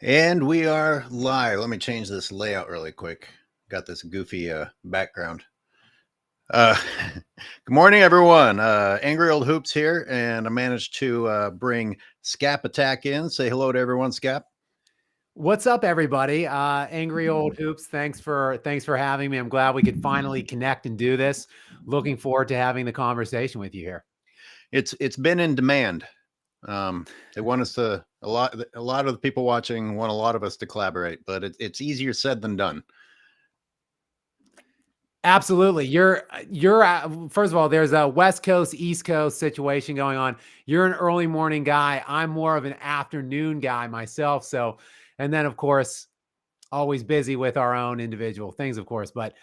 And we are live. Let me change this layout really quick. Got this goofy background. Uh, good morning, everyone. Angry Old Hoops here, and I managed to bring Skap Attack in. Say hello to everyone, Scap. What's up, everybody? Angry Old Hoops. Thanks for having me. I'm glad we could finally connect and do this. Looking forward to having the conversation with you here. It's been in demand. They want us to a lot of the people watching want a lot of us to collaborate, but it's easier said than done. Absolutely. You're first of all, there's a West Coast, East Coast situation going on. You're an early morning guy. I'm more of an afternoon guy myself. So, and then of course, always busy with our own individual things, of course. But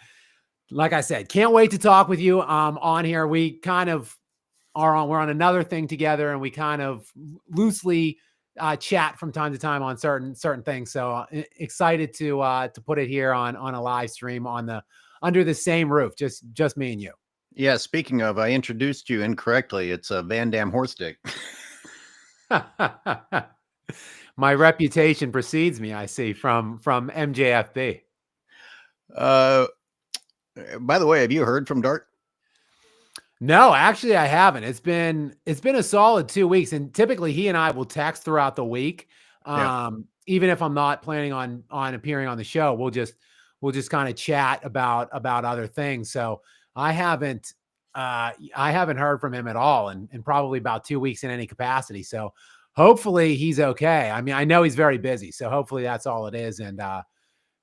like I said, can't wait to talk with you on here. We kind of we're on another thing together, and we kind of loosely chat from time to time on certain things. So excited to put it here on a live stream under the same roof, just me and you. Yeah. Speaking of, I introduced you incorrectly. It's a Van Dam horse dick. My reputation precedes me, I see, from MJFB. By the way, have you heard from Dart? No, actually, I haven't. It's been a solid 2 weeks, and typically he and I will text throughout the week. Yeah. Even if I'm not planning on appearing on the show, we'll just kind of chat about other things. So I haven't heard from him at all in probably about 2 weeks in any capacity. So hopefully he's okay. I mean, I know he's very busy, so hopefully that's all it is.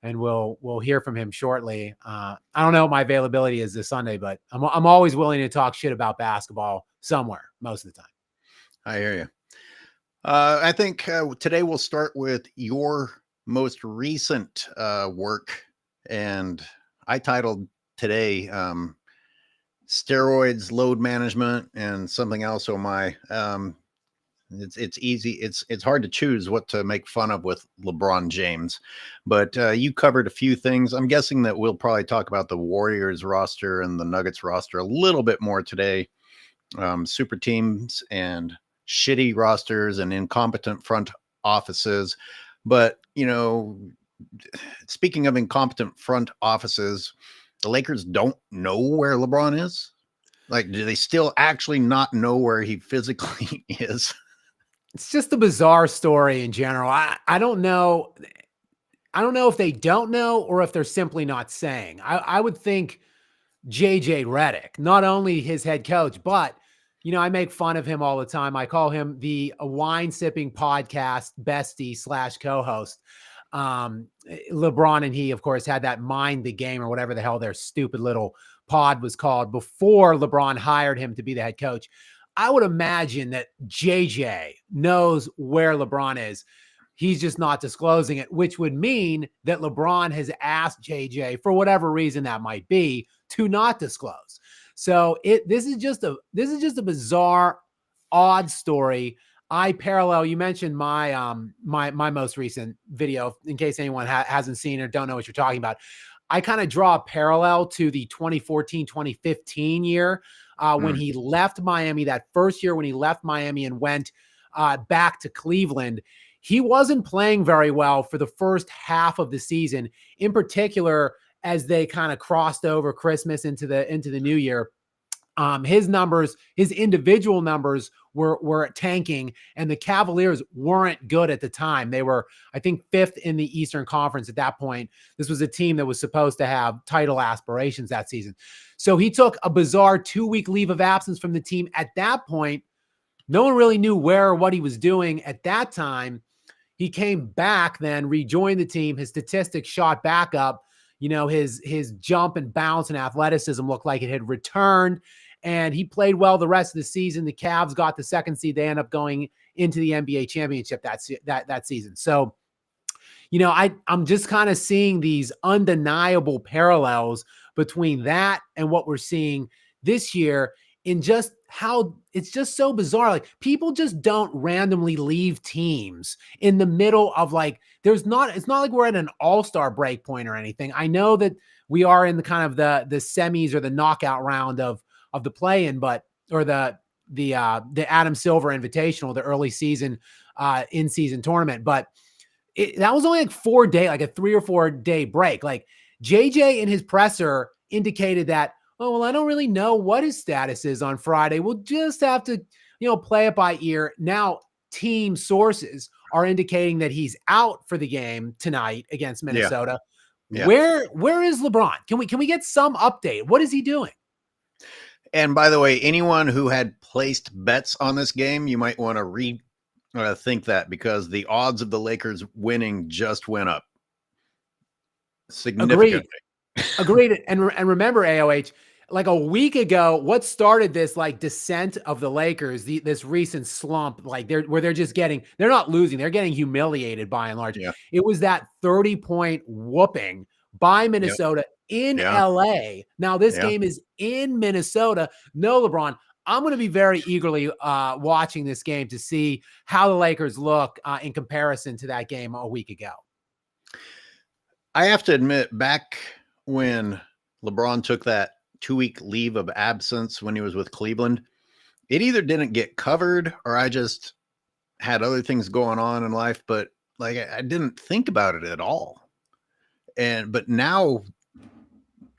And we'll hear from him shortly. I don't know what my availability is this Sunday, but I'm always willing to talk shit about basketball somewhere most of the time. I hear you. I think today we'll start with your most recent work, and I titled today steroids, load management, and something else. Oh my! It's easy. It's hard to choose what to make fun of with LeBron James, but you covered a few things. I'm guessing that we'll probably talk about the Warriors roster and the Nuggets roster a little bit more today. Super teams and shitty rosters and incompetent front offices. But speaking of incompetent front offices, the Lakers don't know where LeBron is. Like, do they still actually not know where he physically is? It's just a bizarre story in general. I don't know. I don't know if they don't know or if they're simply not saying. I would think JJ Redick, not only his head coach, but I make fun of him all the time. I call him the wine sipping podcast bestie / co-host. LeBron and he, of course, had that Mind the Game or whatever the hell their stupid little pod was called before LeBron hired him to be the head coach. I would imagine that JJ knows where LeBron is. He's just not disclosing it, which would mean that LeBron has asked JJ, for whatever reason that might be, to not disclose. So this is just a bizarre, odd story. You mentioned my my most recent video, in case anyone hasn't seen or don't know what you're talking about. I kind of draw a parallel to the 2014-2015 year when he left Miami, that first year when he left Miami and went back to Cleveland. He wasn't playing very well for the first half of the season, in particular, as they kind of crossed over Christmas into the new year. His individual numbers were tanking, and the Cavaliers weren't good at the time. They were, I think, 5th in the Eastern Conference at that point. This was a team that was supposed to have title aspirations that season. So he took a bizarre 2-week leave of absence from the team. At that point, no one really knew where or what he was doing at that time. He came back, then rejoined the team. His statistics shot back up. His jump and bounce and athleticism looked like it had returned, and he played well the rest of the season. The Cavs got the 2nd seed. They end up going into the NBA championship that season. So, I'm just kind of seeing these undeniable parallels between that and what we're seeing this year, in just how it's just so bizarre. Like, people just don't randomly leave teams in the middle of it's not like we're at an all-star break point or anything. I know that we are in the kind of the semis or the knockout round of the play-in, or the Adam Silver Invitational, the early season in-season tournament. But that was only like 4 day, like a 3 or 4 day break. Like JJ in his presser indicated that, oh, well, I don't really know what his status is on Friday. We'll just have to, play it by ear. Now, team sources are indicating that he's out for the game tonight against Minnesota. Yeah. Where is LeBron? Can we get some update? What is he doing? And by the way, anyone who had placed bets on this game, you might want to think that, because the odds of the Lakers winning just went up significantly. Agreed. And remember, AOH, like a week ago, what started this like descent of the Lakers, this recent slump, like they're not losing, they're getting humiliated by and large. Yeah. It was that 30-point whooping by Minnesota in LA. Now this game is in Minnesota. No, LeBron, I'm going to be very eagerly watching this game to see how the Lakers look in comparison to that game a week ago. I have to admit, back when LeBron took that 2-week leave of absence when he was with Cleveland, it either didn't get covered or I just had other things going on in life, but like I didn't think about it at all. But now,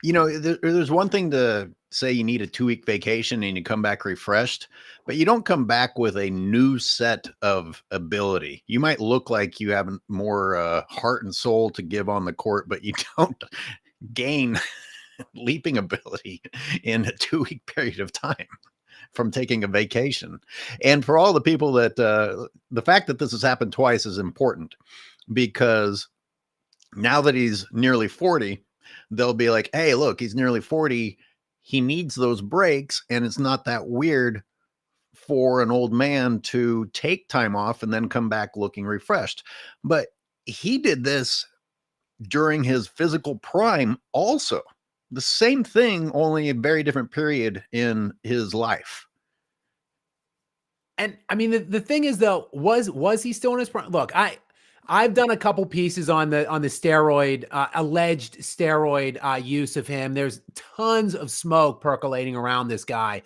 there's one thing to say you need a 2-week vacation and you come back refreshed, but you don't come back with a new set of ability. You might look like you have more heart and soul to give on the court, but you don't gain leaping ability in a 2-week period of time from taking a vacation. And for all the people that the fact that this has happened twice is important, because now that he's nearly 40, they'll be like, hey, look, he's nearly 40. He needs those breaks. And it's not that weird for an old man to take time off and then come back looking refreshed. But he did this during his physical prime also. The same thing, only a very different period in his life. And I mean, the thing is, though, was he still in his prime? Look, I've done a couple pieces on the steroid, alleged steroid use of him. There's tons of smoke percolating around this guy.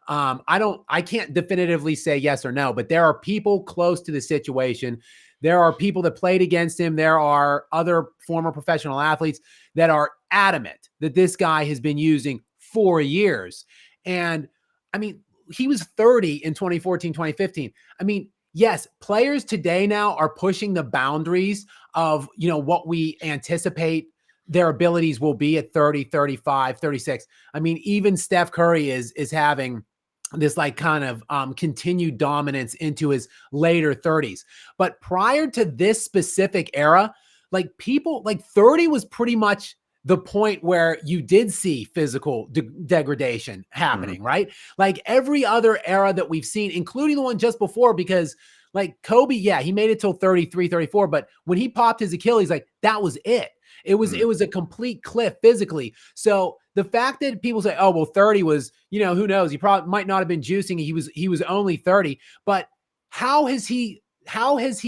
I can't definitively say yes or no, but there are people close to the situation. There are people that played against him. There are other former professional athletes that are adamant that this guy has been using for years. And I mean, he was 30 in 2014, 2015. I mean, yes, players today now are pushing the boundaries of, what we anticipate their abilities will be at 30, 35, 36. I mean, even Steph Curry is having this like kind of continued dominance into his later 30s. But prior to this specific era, like people like 30 was pretty much the point where you did see physical degradation happening, right? Like every other era that we've seen, including the one just before, because like Kobe, yeah, he made it till 33, 34, but when he popped his Achilles, like that was it. It was a complete cliff physically. So the fact that people say, oh, well, 30 was, who knows? He probably might not have been juicing. He was only 30, but how has he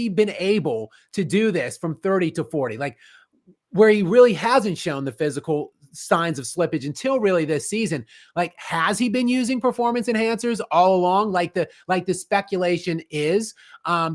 been able to do this from 30 to 40? Like where he really hasn't shown the physical signs of slippage until really this season. Like, has he been using performance enhancers all along? Like the speculation is,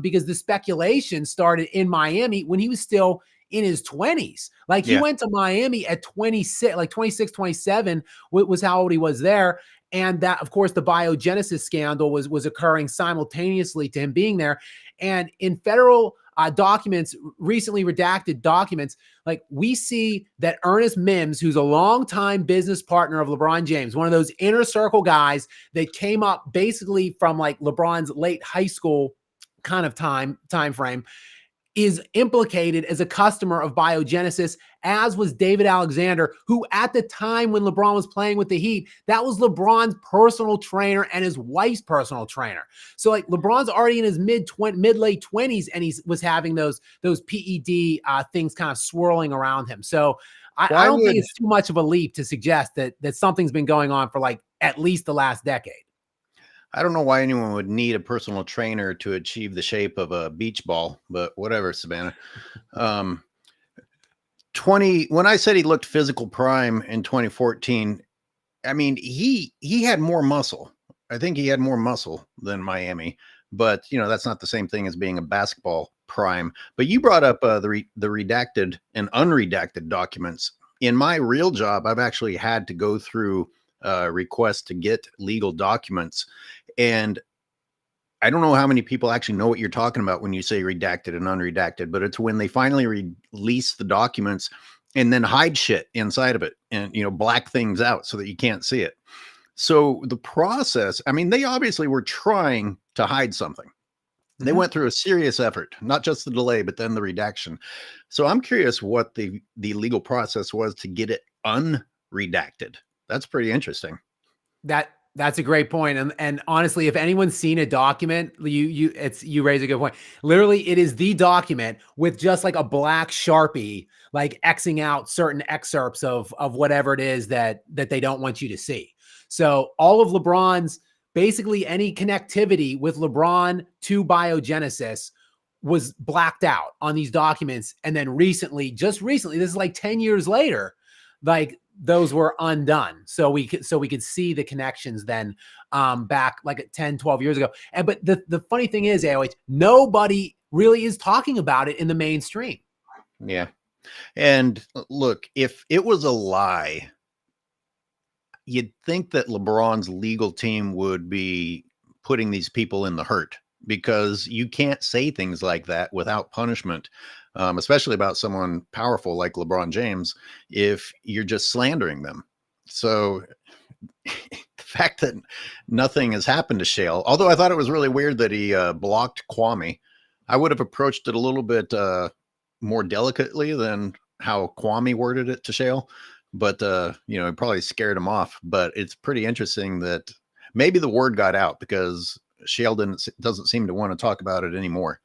because the speculation started in Miami when he was still in his 20s. Like he went to Miami at 26, like 26, 27 was how old he was there. And that, of course, the Biogenesis scandal was occurring simultaneously to him being there. And in federal documents, recently redacted documents, like we see that Ernest Mims, who's a longtime business partner of LeBron James, one of those inner circle guys that came up basically from like LeBron's late high school kind of time frame, is implicated as a customer of Biogenesis, as was David Alexander, who at the time when LeBron was playing with the Heat, that was LeBron's personal trainer and his wife's personal trainer. So like LeBron's already in his mid-late 20s, and he was having those PED things kind of swirling around him. So I don't think it's too much of a leap to suggest that something's been going on for like at least the last decade. I don't know why anyone would need a personal trainer to achieve the shape of a beach ball, but whatever, Savannah. When I said he looked physical prime in 2014, I mean, he had more muscle. I think he had more muscle than Miami, but that's not the same thing as being a basketball prime. But you brought up the redacted and unredacted documents. In my real job, I've actually had to go through requests to get legal documents, and I don't know how many people actually know what you're talking about when you say redacted and unredacted, but it's when they finally release the documents and then hide shit inside of it and, black things out so that you can't see it. So the process, I mean, they obviously were trying to hide something. They went through a serious effort, not just the delay, but then the redaction. So I'm curious what the legal process was to get it unredacted. That's pretty interesting. That's a great point. And honestly, if anyone's seen a document, you raise a good point. Literally, it is the document with just like a black Sharpie, like Xing out certain excerpts of whatever it is that they don't want you to see. So all of LeBron's, basically any connectivity with LeBron to Biogenesis was blacked out on these documents. And then just recently, this is like 10 years later, like those were undone. So we could see the connections then back like 10, 12 years ago. But the funny thing is, AOH, nobody really is talking about it in the mainstream. Yeah. And look, if it was a lie, you'd think that LeBron's legal team would be putting these people in the hurt, because you can't say things like that without punishment, especially about someone powerful like LeBron James, if you're just slandering them. So the fact that nothing has happened to Shale, although I thought it was really weird that he blocked Kwame, I would have approached it a little bit more delicately than how Kwame worded it to Shale. But, it probably scared him off. But it's pretty interesting that maybe the word got out, because Shale doesn't seem to want to talk about it anymore.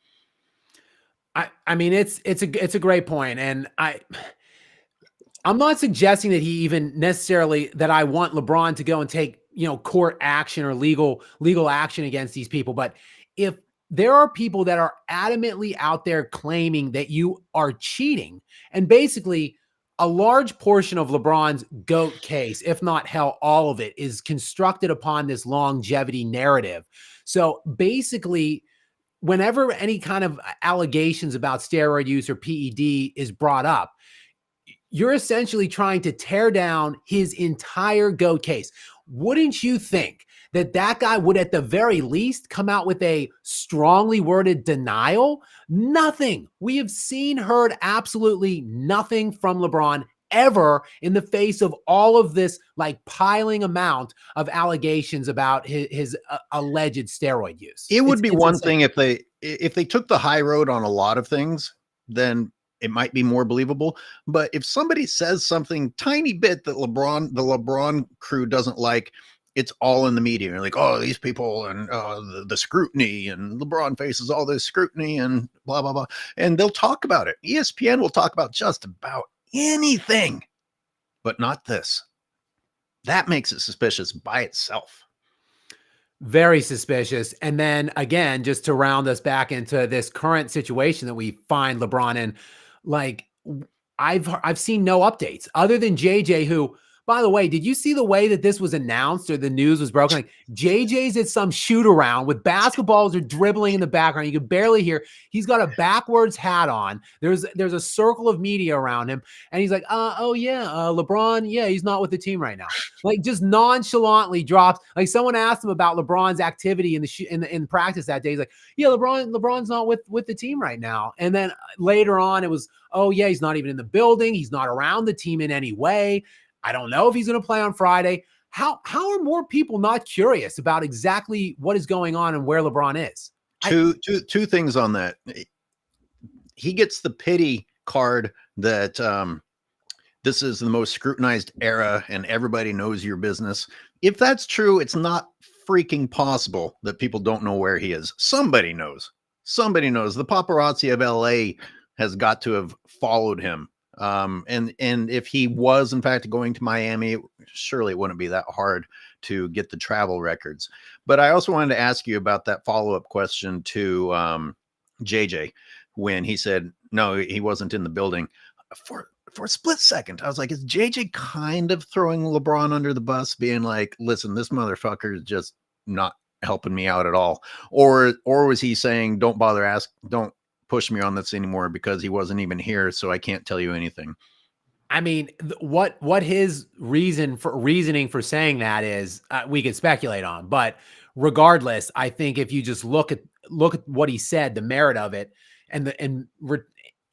I mean, it's a great point. And I'm not suggesting that he even necessarily that I want LeBron to go and take, court action or legal action against these people. But if there are people that are adamantly out there claiming that you are cheating, and basically a large portion of LeBron's GOAT case, if not hell, all of it, is constructed upon this longevity narrative. So basically, whenever any kind of allegations about steroid use or PED is brought up, you're essentially trying to tear down his entire GOAT case. Wouldn't you think that guy would at the very least come out with a strongly worded denial? Nothing. We have heard absolutely nothing from LeBron ever in the face of all of this like piling amount of allegations about his alleged steroid use. It would be one thing if they took the high road on a lot of things, then it might be more believable. But if somebody says something tiny bit that the LeBron crew doesn't like, it's all in the media. You're like, oh, these people and the scrutiny, and LeBron faces all this scrutiny and blah, blah, blah. And they'll talk about it. ESPN will talk about just about anything, but not this. That makes it suspicious by itself. Very suspicious. And then again, just to round us back into this current situation that we find LeBron in, like I've seen no updates other than JJ, who, by the way, did you see the way that this was announced or the news was broken? Like JJ's at some shoot around with basketballs are dribbling in the background. You could barely hear. He's got a backwards hat on. There's a circle of media around him. And he's like, LeBron, yeah, he's not with the team right now. Like just nonchalantly drops. Like someone asked him about LeBron's activity in practice that day. He's like, yeah, LeBron's not with the team right now. And then later on it was, oh yeah, he's not even in the building. He's not around the team in any way. I don't know if he's going to play on Friday. How are more people not curious about exactly what is going on and where LeBron is? Two things on that. He gets the pity card that this is the most scrutinized era and everybody knows your business. If that's true, it's not freaking possible that people don't know where he is. Somebody knows. Somebody knows. The paparazzi of LA has got to have followed him. And if he was in fact going to Miami, surely it wouldn't be that hard to get the travel records. But I also wanted to ask you about that follow-up question to JJ when he said no, he wasn't in the building. For a split second, I was like, is JJ kind of throwing LeBron under the bus, being like, listen, this motherfucker is just not helping me out at all. Or was he saying, don't push me on this anymore because he wasn't even here, so I can't tell you anything? I mean, what his reasoning for saying that is, we could speculate on. But regardless, I think if you just look at what he said, the merit of it, and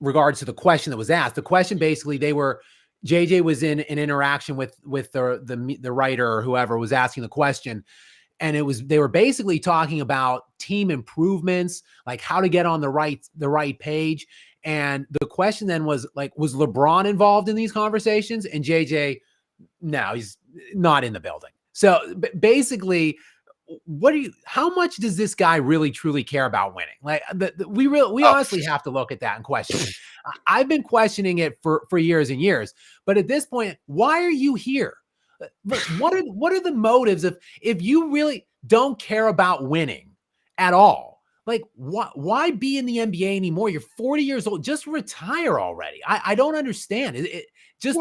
regards to the question that was asked, the question basically JJ was in an interaction with the writer or whoever was asking the question, and they were basically talking about team improvements, like how to get on the right page. And the question then was like, was LeBron involved in these conversations? And JJ, no, he's not in the building. So basically, how much does this guy really truly care about winning? Like we honestly have to look at that and question it. I've been questioning it for years and years, but at this point, why are you here? Look, what are the motives if you really don't care about winning at all? Like, why be in the NBA anymore? You're 40 years old. Just retire already. I don't understand.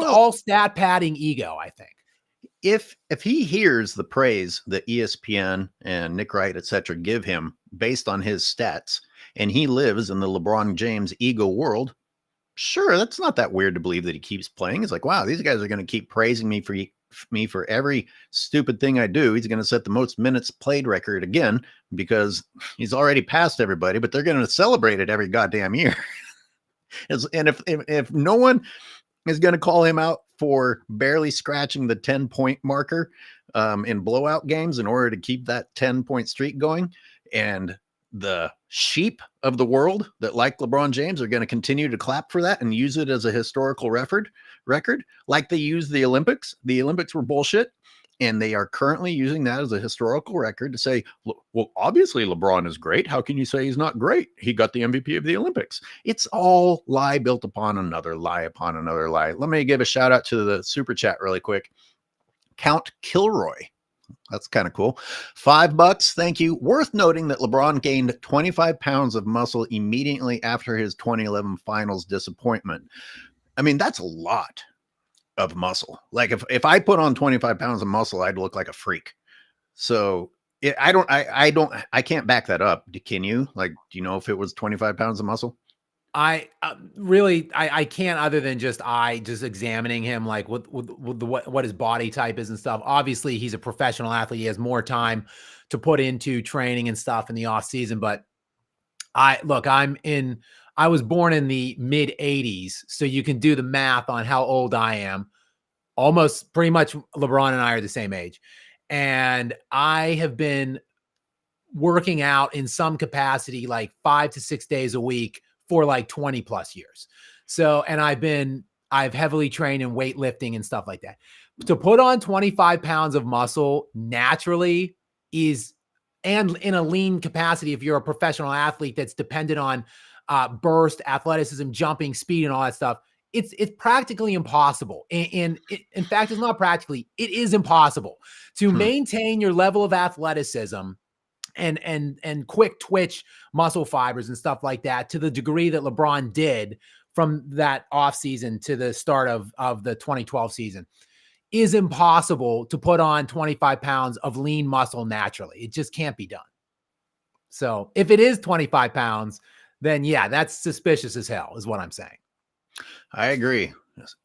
All stat padding ego, I think. If he hears the praise that ESPN and Nick Wright, etc., give him based on his stats, and he lives in the LeBron James ego world, sure, that's not that weird to believe that he keeps playing. It's like, wow, these guys are going to keep praising me for every stupid thing I do. He's going to set the most minutes played record again because he's already passed everybody, but they're going to celebrate it every goddamn year. And if no one is going to call him out for barely scratching the 10-point marker in blowout games in order to keep that 10-point streak going, and the sheep of the world that like LeBron James are going to continue to clap for that and use it as a historical record like they used the Olympics. The Olympics were bullshit, and they are currently using that as a historical record to say, well, obviously LeBron is great. How can you say he's not great? He got the MVP of the Olympics. It's all lie built upon another lie upon another lie. Let me give a shout out to the super chat really quick. Count Kilroy. That's kind of cool. $5. Thank you. Worth noting that LeBron gained 25 pounds of muscle immediately after his 2011 finals disappointment. I mean, that's a lot of muscle. Like if I put on 25 pounds of muscle, I'd look like a freak. So I can't back that up. Can you? Like, do you know if it was 25 pounds of muscle? I can't, other than just examining him, like what his body type is and stuff. Obviously he's a professional athlete. He has more time to put into training and stuff in the off season. But I was born in the mid 80s. So you can do the math on how old I am. Almost pretty much LeBron and I are the same age. And I have been working out in some capacity, like 5 to 6 days a week for like 20 plus years. So, and I've heavily trained in weightlifting and stuff like that. To put on 25 pounds of muscle naturally and in a lean capacity, if you're a professional athlete that's dependent on burst, athleticism, jumping, speed, and all that stuff, it's practically impossible. And in fact, it's not practically, it is impossible to maintain your level of athleticism and quick twitch muscle fibers and stuff like that to the degree that LeBron did from that off season to the start of the 2012 season is impossible to put on 25 pounds of lean muscle naturally. It just can't be done. So if it is 25 pounds, then yeah, that's suspicious as hell is what I'm saying. I agree.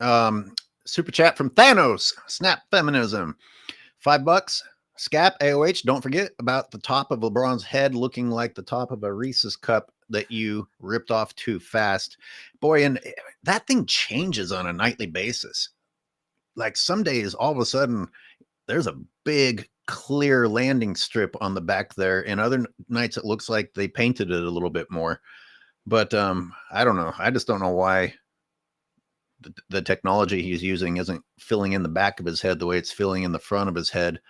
Super chat from Thanos, Snap Feminism, $5. Skap AOH, don't forget about the top of LeBron's head looking like the top of a Reese's cup that you ripped off too fast. Boy, and that thing changes on a nightly basis. Like some days, all of a sudden, there's a big, clear landing strip on the back there. And other nights, it looks like they painted it a little bit more. But I don't know. I just don't know why the technology he's using isn't filling in the back of his head the way it's filling in the front of his head.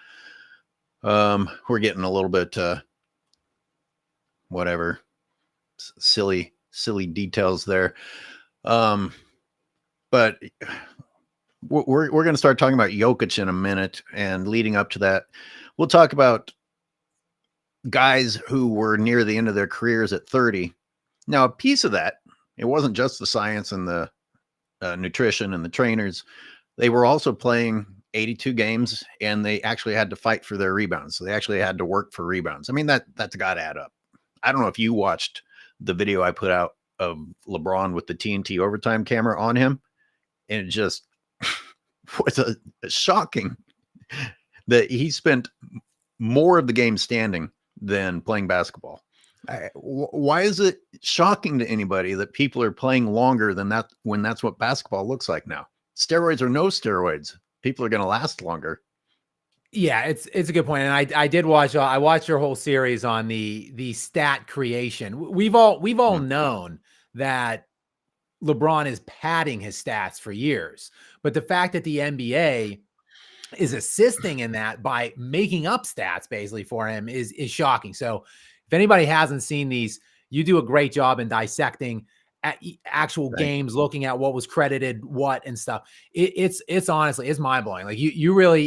We're getting a little bit, whatever, silly details there. But we're going to start talking about Jokic in a minute, and leading up to that, we'll talk about guys who were near the end of their careers at 30. Now, a piece of that, it wasn't just the science and the nutrition and the trainers. They were also playing 82 games, and they actually had to fight for their rebounds. So they actually had to work for rebounds. I mean, that's got to add up. I don't know if you watched the video I put out of LeBron with the TNT overtime camera on him, and it just was a shocking that he spent more of the game standing than playing basketball. Why is it shocking to anybody that people are playing longer than that when that's what basketball looks like now? Steroids or no steroids, people are going to last longer. Yeah, it's a good point. And I did watch, I watched your whole series on the stat creation. We've all known that LeBron is padding his stats for years, but the fact that the NBA is assisting in that by making up stats basically for him is shocking. So if anybody hasn't seen these, you do a great job in dissecting at actual games, looking at what was credited, what and stuff. It's honestly, it's mind blowing. Like you really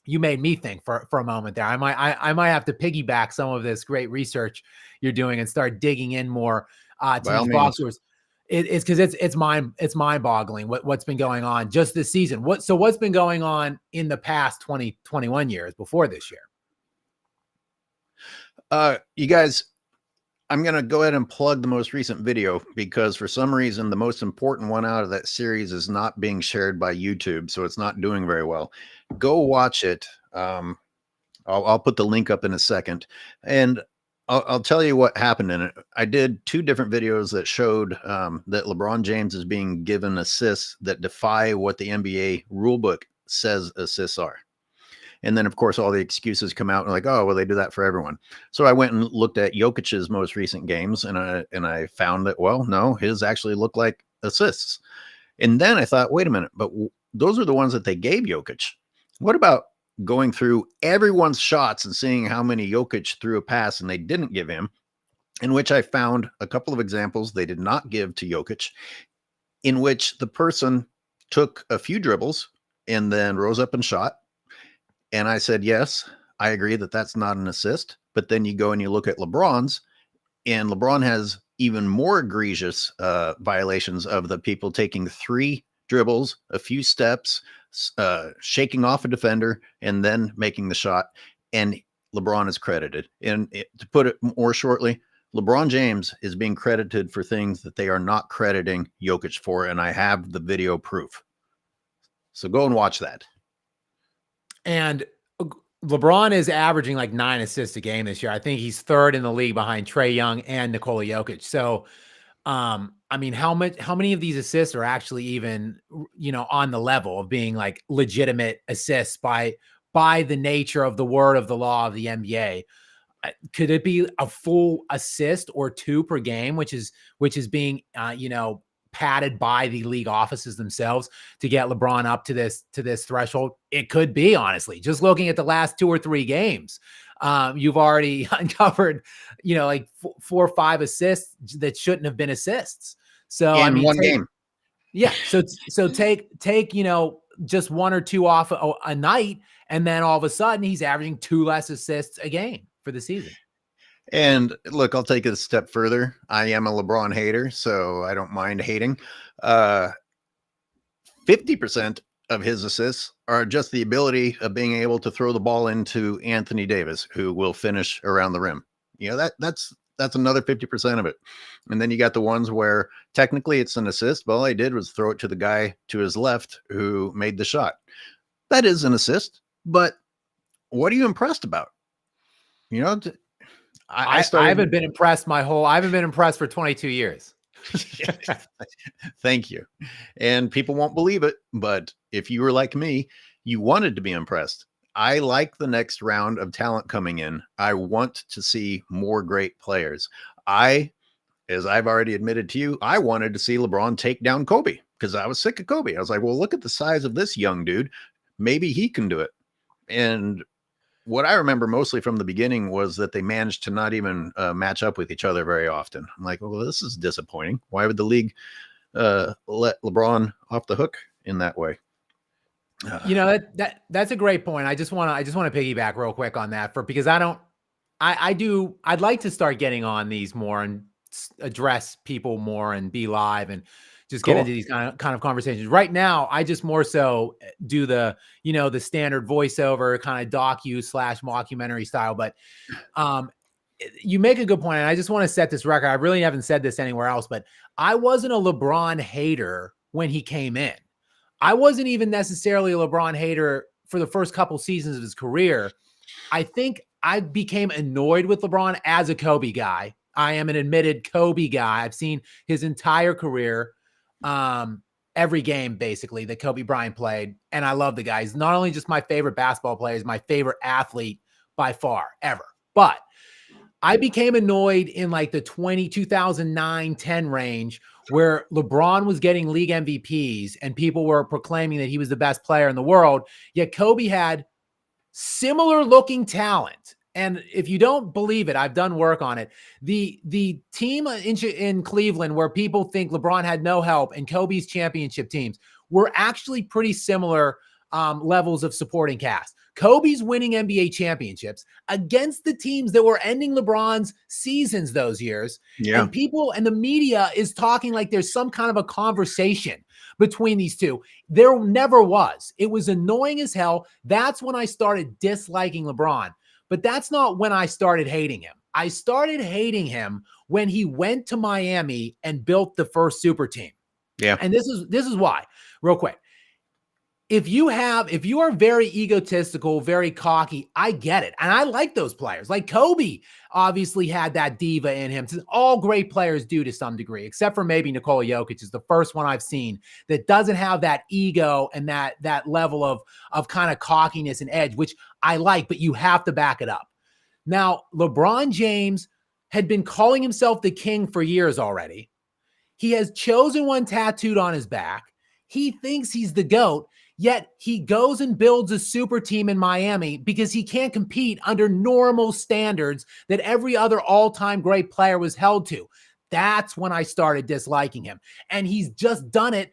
you made me think for a moment there. I might have to piggyback some of this great research you're doing and start digging in more to these box scores. It's because it's mind boggling what's been going on just this season. What's been going on in the past 21 years before this year? You guys, I'm going to go ahead and plug the most recent video because for some reason, the most important one out of that series is not being shared by YouTube. So it's not doing very well. Go watch it. I'll put the link up in a second, and I'll tell you what happened in it. I did 2 different videos that showed that LeBron James is being given assists that defy what the NBA rulebook says assists are. And then, of course, all the excuses come out and like, oh, well, they do that for everyone. So I went and looked at Jokic's most recent games, and I found that, well, no, his actually looked like assists. And then I thought, wait a minute, but those are the ones that they gave Jokic. What about going through everyone's shots and seeing how many Jokic threw a pass and they didn't give him, in which I found a couple of examples they did not give to Jokic, in which the person took a few dribbles and then rose up and shot. And I said, yes, I agree that that's not an assist. But then you go and you look at LeBron's, and LeBron has even more egregious violations of the people taking 3 dribbles, a few steps, shaking off a defender, and then making the shot. And LeBron is credited. And to put it more shortly, LeBron James is being credited for things that they are not crediting Jokic for. And I have the video proof. So go and watch that. And LeBron is averaging like 9 assists a game this year. I think he's 3rd in the league behind Trae Young and Nikola Jokic. So, I mean, how many of these assists are actually even, on the level of being like legitimate assists by the nature of the word of the law of the NBA? Could it be a full assist or 2 per game, which is being, padded by the league offices themselves to get LeBron up to this threshold? It could be, honestly, just looking at the last 2 or 3 games. You've already uncovered, like 4 or 5 assists that shouldn't have been assists. So in one game. Yeah. So take, just 1 or 2 off a night, and then all of a sudden he's averaging 2 less assists a game for the season. And look, I'll take it a step further. I am a LeBron hater, so I don't mind hating. 50% of his assists are just the ability of being able to throw the ball into Anthony Davis, who will finish around the rim. That's another 50% of it. And then you got the ones where technically it's an assist, but all I did was throw it to the guy to his left who made the shot. That is an assist, but what are you impressed about? I haven't been impressed for 22 years. Thank you. And people won't believe it, but if you were like me, you wanted to be impressed. I like the next round of talent coming in. I want to see more great players. As I've already admitted to you, I wanted to see LeBron take down Kobe because I was sick of Kobe. I was like, well, look at the size of this young dude. Maybe he can do it. And what I remember mostly from the beginning was that they managed to not even match up with each other very often. I'm like, well, this is disappointing. Why would the league let LeBron off the hook in that way? That's a great point. I just want to piggyback real quick on that because I'd like to start getting on these more and address people more and be live and just get Cool. into these kind of conversations. Right now, I just more so do the, the standard voiceover kind of docu/mockumentary style. But you make a good point, and I just want to set this record. I really haven't said this anywhere else, but I wasn't a LeBron hater when he came in. I wasn't even necessarily a LeBron hater for the first couple seasons of his career. I think I became annoyed with LeBron as a Kobe guy. I am an admitted Kobe guy. I've seen his entire career, every game basically that Kobe Bryant played, and I love the guy. He's not only just my favorite basketball player, he's my favorite athlete by far ever. But I became annoyed in like the 2009-10 range where LeBron was getting league MVPs and people were proclaiming that he was the best player in the world, yet Kobe had similar looking talent. And if you don't believe it, I've done work on it. The team in Cleveland where people think LeBron had no help and Kobe's championship teams were actually pretty similar levels of supporting cast. Kobe's winning NBA championships against the teams that were ending LeBron's seasons those years. Yeah. And people and the media is talking like there's some kind of a conversation between these two. There never was. It was annoying as hell. That's when I started disliking LeBron. But that's not when I started hating him. I started hating him when he went to Miami and built the first super team. Yeah. And this is why, real quick. If you are very egotistical, very cocky, I get it. And I like those players. Like Kobe obviously had that diva in him. All great players do to some degree, except for maybe Nikola Jokic is the first one I've seen that doesn't have that ego and that level of kind of cockiness and edge, which I like, but you have to back it up. Now, LeBron James had been calling himself the king for years already. He has chosen one tattooed on his back. He thinks he's the GOAT. Yet he goes and builds a super team in Miami because he can't compete under normal standards that every other all-time great player was held to. That's when I started disliking him. And he's just done it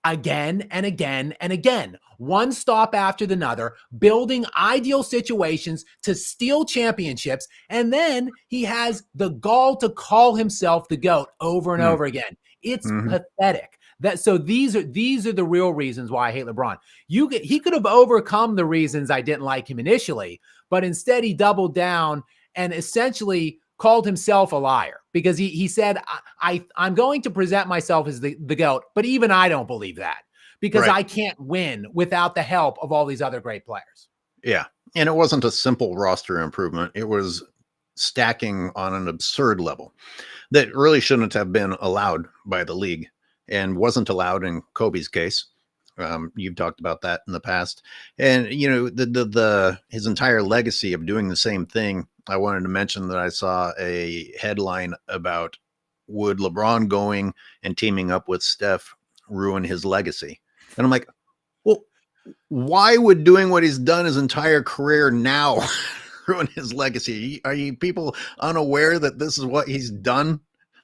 again and again and again. One stop after another, building ideal situations to steal championships. And then he has the gall to call himself the GOAT over and over again. It's pathetic. So these are the real reasons why I hate LeBron. He could have overcome the reasons I didn't like him initially, but instead he doubled down and essentially called himself a liar because he said, I'm going to present myself as the GOAT, but even I don't believe that because I can't win without the help of all these other great players. Yeah. And it wasn't a simple roster improvement. It was stacking on an absurd level that really shouldn't have been allowed by the league. And wasn't allowed in Kobe's case. You've talked about that in the past. And, his entire legacy of doing the same thing. I wanted to mention that I saw a headline about would LeBron going and teaming up with Steph ruin his legacy? And I'm like, well, why would doing what he's done his entire career now ruin his legacy? Are you people unaware that this is what he's done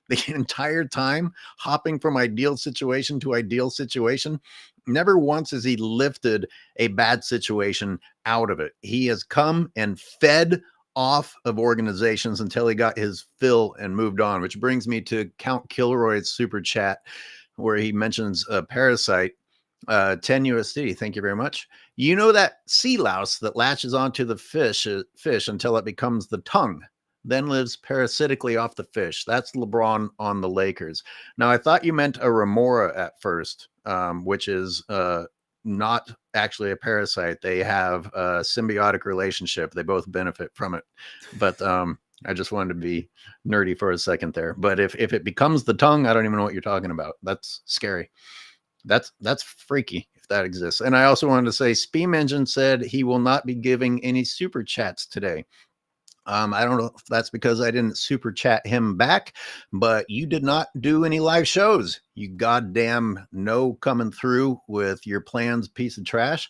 the entire time, hopping from ideal situation to ideal situation? Never once has he lifted a bad situation out of it. He has come and fed off of organizations until he got his fill and moved on, which brings me to Count Kilroy's super chat where he mentions a parasite, 10 USD. Thank you very much. You know that sea louse that latches onto the fish until it becomes the tongue, then lives parasitically off the fish. That's LeBron on the Lakers. Now, I thought you meant a remora at first, which is not actually a parasite. They have a symbiotic relationship. They both benefit from it. But I just wanted to be nerdy for a second there. But if it becomes the tongue, I don't even know what you're talking about. That's scary. That's freaky if that exists. And I also wanted to say Speem Engine said he will not be giving any super chats today. I don't know if that's because I didn't super chat him back, but you did not do any live shows. You goddamn no coming through with your plans, piece of trash.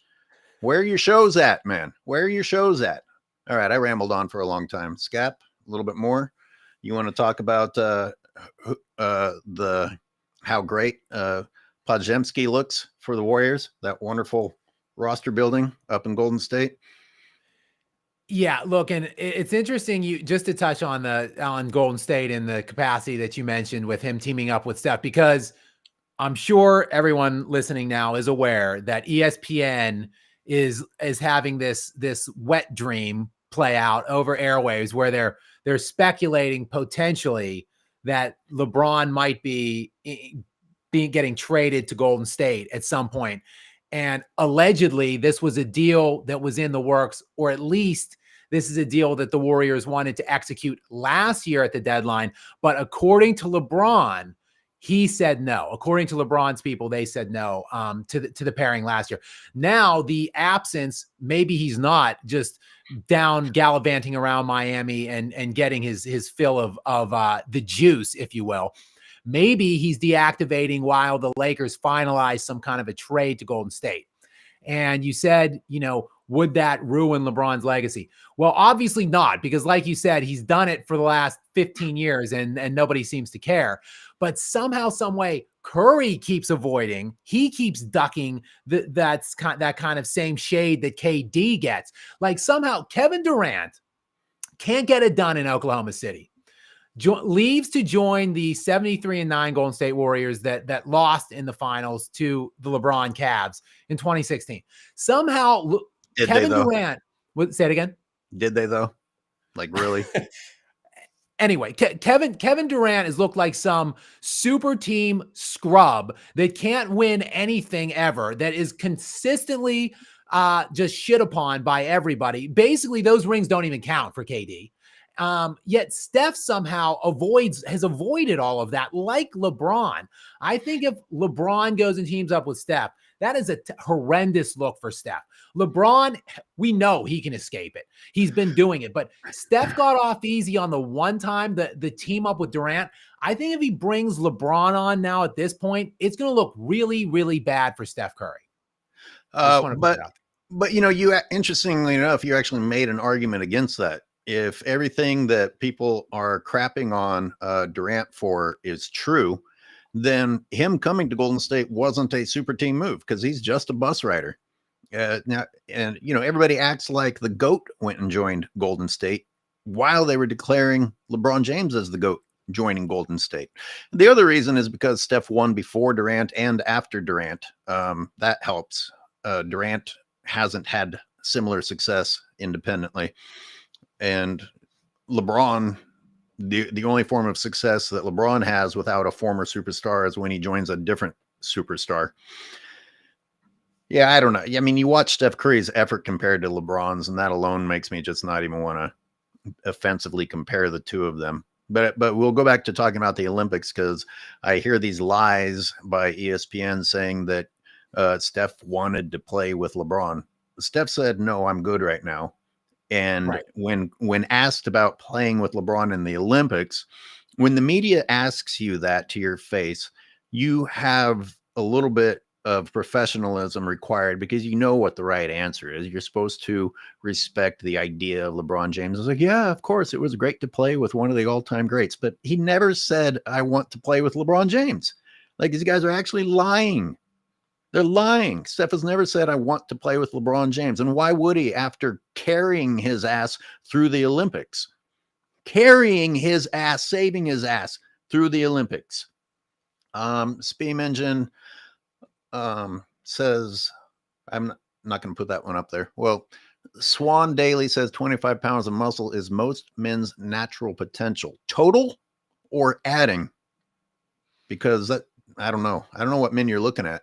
Where are your shows at, man? Where are your shows at? All right, I rambled on for a long time. Scap, a little bit more. You want to talk about how great Podziemski looks for the Warriors? That wonderful roster building up in Golden State. Yeah, look, and it's interesting. You just to touch on Golden State and the capacity that you mentioned with him teaming up with Steph, because I'm sure everyone listening now is aware that ESPN is having this wet dream play out over airwaves where they're speculating potentially that LeBron might be getting traded to Golden State at some point. And allegedly, this was a deal that was in the works, or at least this is a deal that the Warriors wanted to execute last year at the deadline. But according to LeBron, he said no. According to LeBron's people, they said no to the pairing last year. Now the absence, maybe he's not just down gallivanting around Miami and getting his fill of the juice, if you will. Maybe he's deactivating while the Lakers finalize some kind of a trade to Golden State. And you said, would that ruin LeBron's legacy? Well, obviously not, because like you said, he's done it for the last 15 years and nobody seems to care. But somehow, some way, Curry keeps avoiding. He keeps ducking that kind of same shade that KD gets. Like somehow Kevin Durant can't get it done in Oklahoma City. Leaves to join the 73-9 Golden State Warriors that lost in the finals to the LeBron Cavs in 2016. Somehow, Kevin Durant. Say it again. Did they though? Like really? Anyway, Kevin Durant has looked like some super team scrub that can't win anything ever, that is consistently just shit upon by everybody. Basically, those rings don't even count for KD. Yet Steph somehow has avoided all of that, like LeBron. I think if LeBron goes and teams up with Steph, that is a horrendous look for Steph. LeBron, we know he can escape it. He's been doing it, but Steph got off easy on the one time the team up with Durant. I think if he brings LeBron on now at this point, it's going to look really, really bad for Steph Curry. But you interestingly enough, you actually made an argument against that. If everything that people are crapping on Durant for is true, then him coming to Golden State wasn't a super team move because he's just a bus rider. Now, and everybody acts like the GOAT went and joined Golden State while they were declaring LeBron James as the GOAT joining Golden State. The other reason is because Steph won before Durant and after Durant. That helps. Durant hasn't had similar success independently. And LeBron, the only form of success that LeBron has without a former superstar is when he joins a different superstar. Yeah, I don't know. I mean, you watch Steph Curry's effort compared to LeBron's, and that alone makes me just not even want to offensively compare the two of them. But we'll go back to talking about the Olympics, because I hear these lies by ESPN saying that Steph wanted to play with LeBron. Steph said, no, I'm good right now. And right. when asked about playing with LeBron in the Olympics, when the media asks you that to your face, you have a little bit of professionalism required, because you know what the right answer is. You're supposed to respect the idea of LeBron James. It's like, yeah, of course, it was great to play with one of the all-time greats, but he never said, I want to play with LeBron James. Like, these guys are actually lying. They're lying. Steph has never said, I want to play with LeBron James. And why would he, after carrying his ass through the Olympics? Carrying his ass, saving his ass through the Olympics. Steam Engine says, I'm not going to put that one up there. Well, Swan Daily says 25 pounds of muscle is most men's natural potential. Total or adding? Because that, I don't know. I don't know what men you're looking at.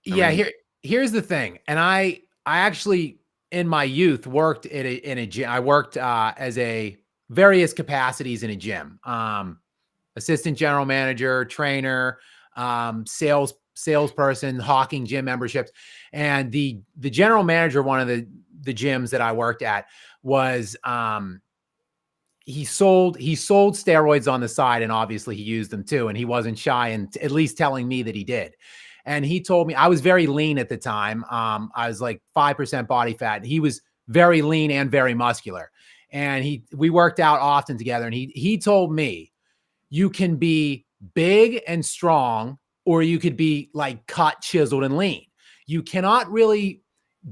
Here's the thing. And I actually, in my youth, worked in a gym. I worked as a various capacities in a gym. Assistant general manager, trainer, salesperson, hawking gym memberships. And the general manager of one of the gyms that I worked at was he sold steroids on the side, and obviously he used them too. And he wasn't shy in at least telling me that he did. And he told me, I was very lean at the time. I was like 5% body fat. He was very lean and very muscular. And we worked out often together. And he told me, you can be big and strong, or you could be like cut, chiseled, and lean. You cannot really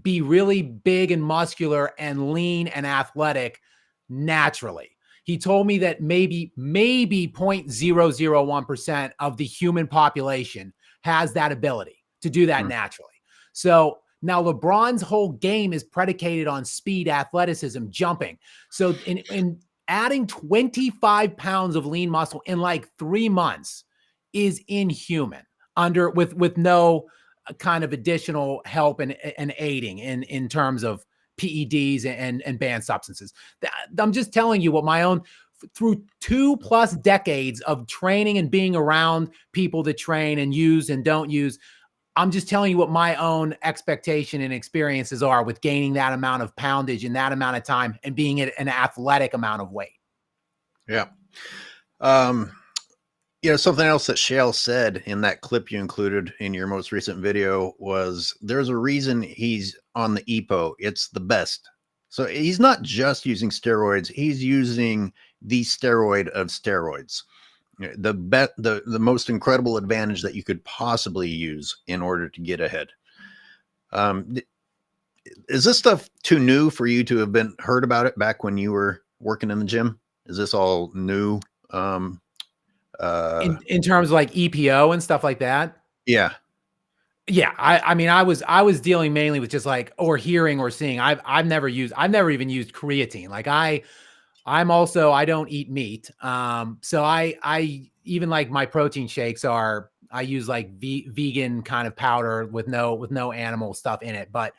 be really big and muscular and lean and athletic naturally. He told me that maybe 0.001% of the human population has that ability to do that naturally. So now LeBron's whole game is predicated on speed, athleticism, jumping. So in adding 25 pounds of lean muscle in like 3 months is inhuman with no kind of additional help and aiding in terms of PEDs and banned substances. I'm just telling you what my own, through 2+ decades of training and being around people that train and use and don't use, I'm just telling you what my own expectation and experiences are with gaining that amount of poundage in that amount of time and being at an athletic amount of weight. Yeah. Something else that Shale said in that clip you included in your most recent video was there's a reason he's on the EPO. It's the best. So he's not just using steroids. He's using the steroid of steroids. The most incredible advantage that you could possibly use in order to get ahead. Is this stuff too new for you to have heard about it back when you were working in the gym? Is this all new? In terms of like EPO and stuff like that? Yeah. Yeah. I mean, I was dealing mainly with just like, or hearing or seeing. I've never even used creatine. Like I don't eat meat. So I even like my protein shakes I use like vegan kind of powder with no animal stuff in it. But,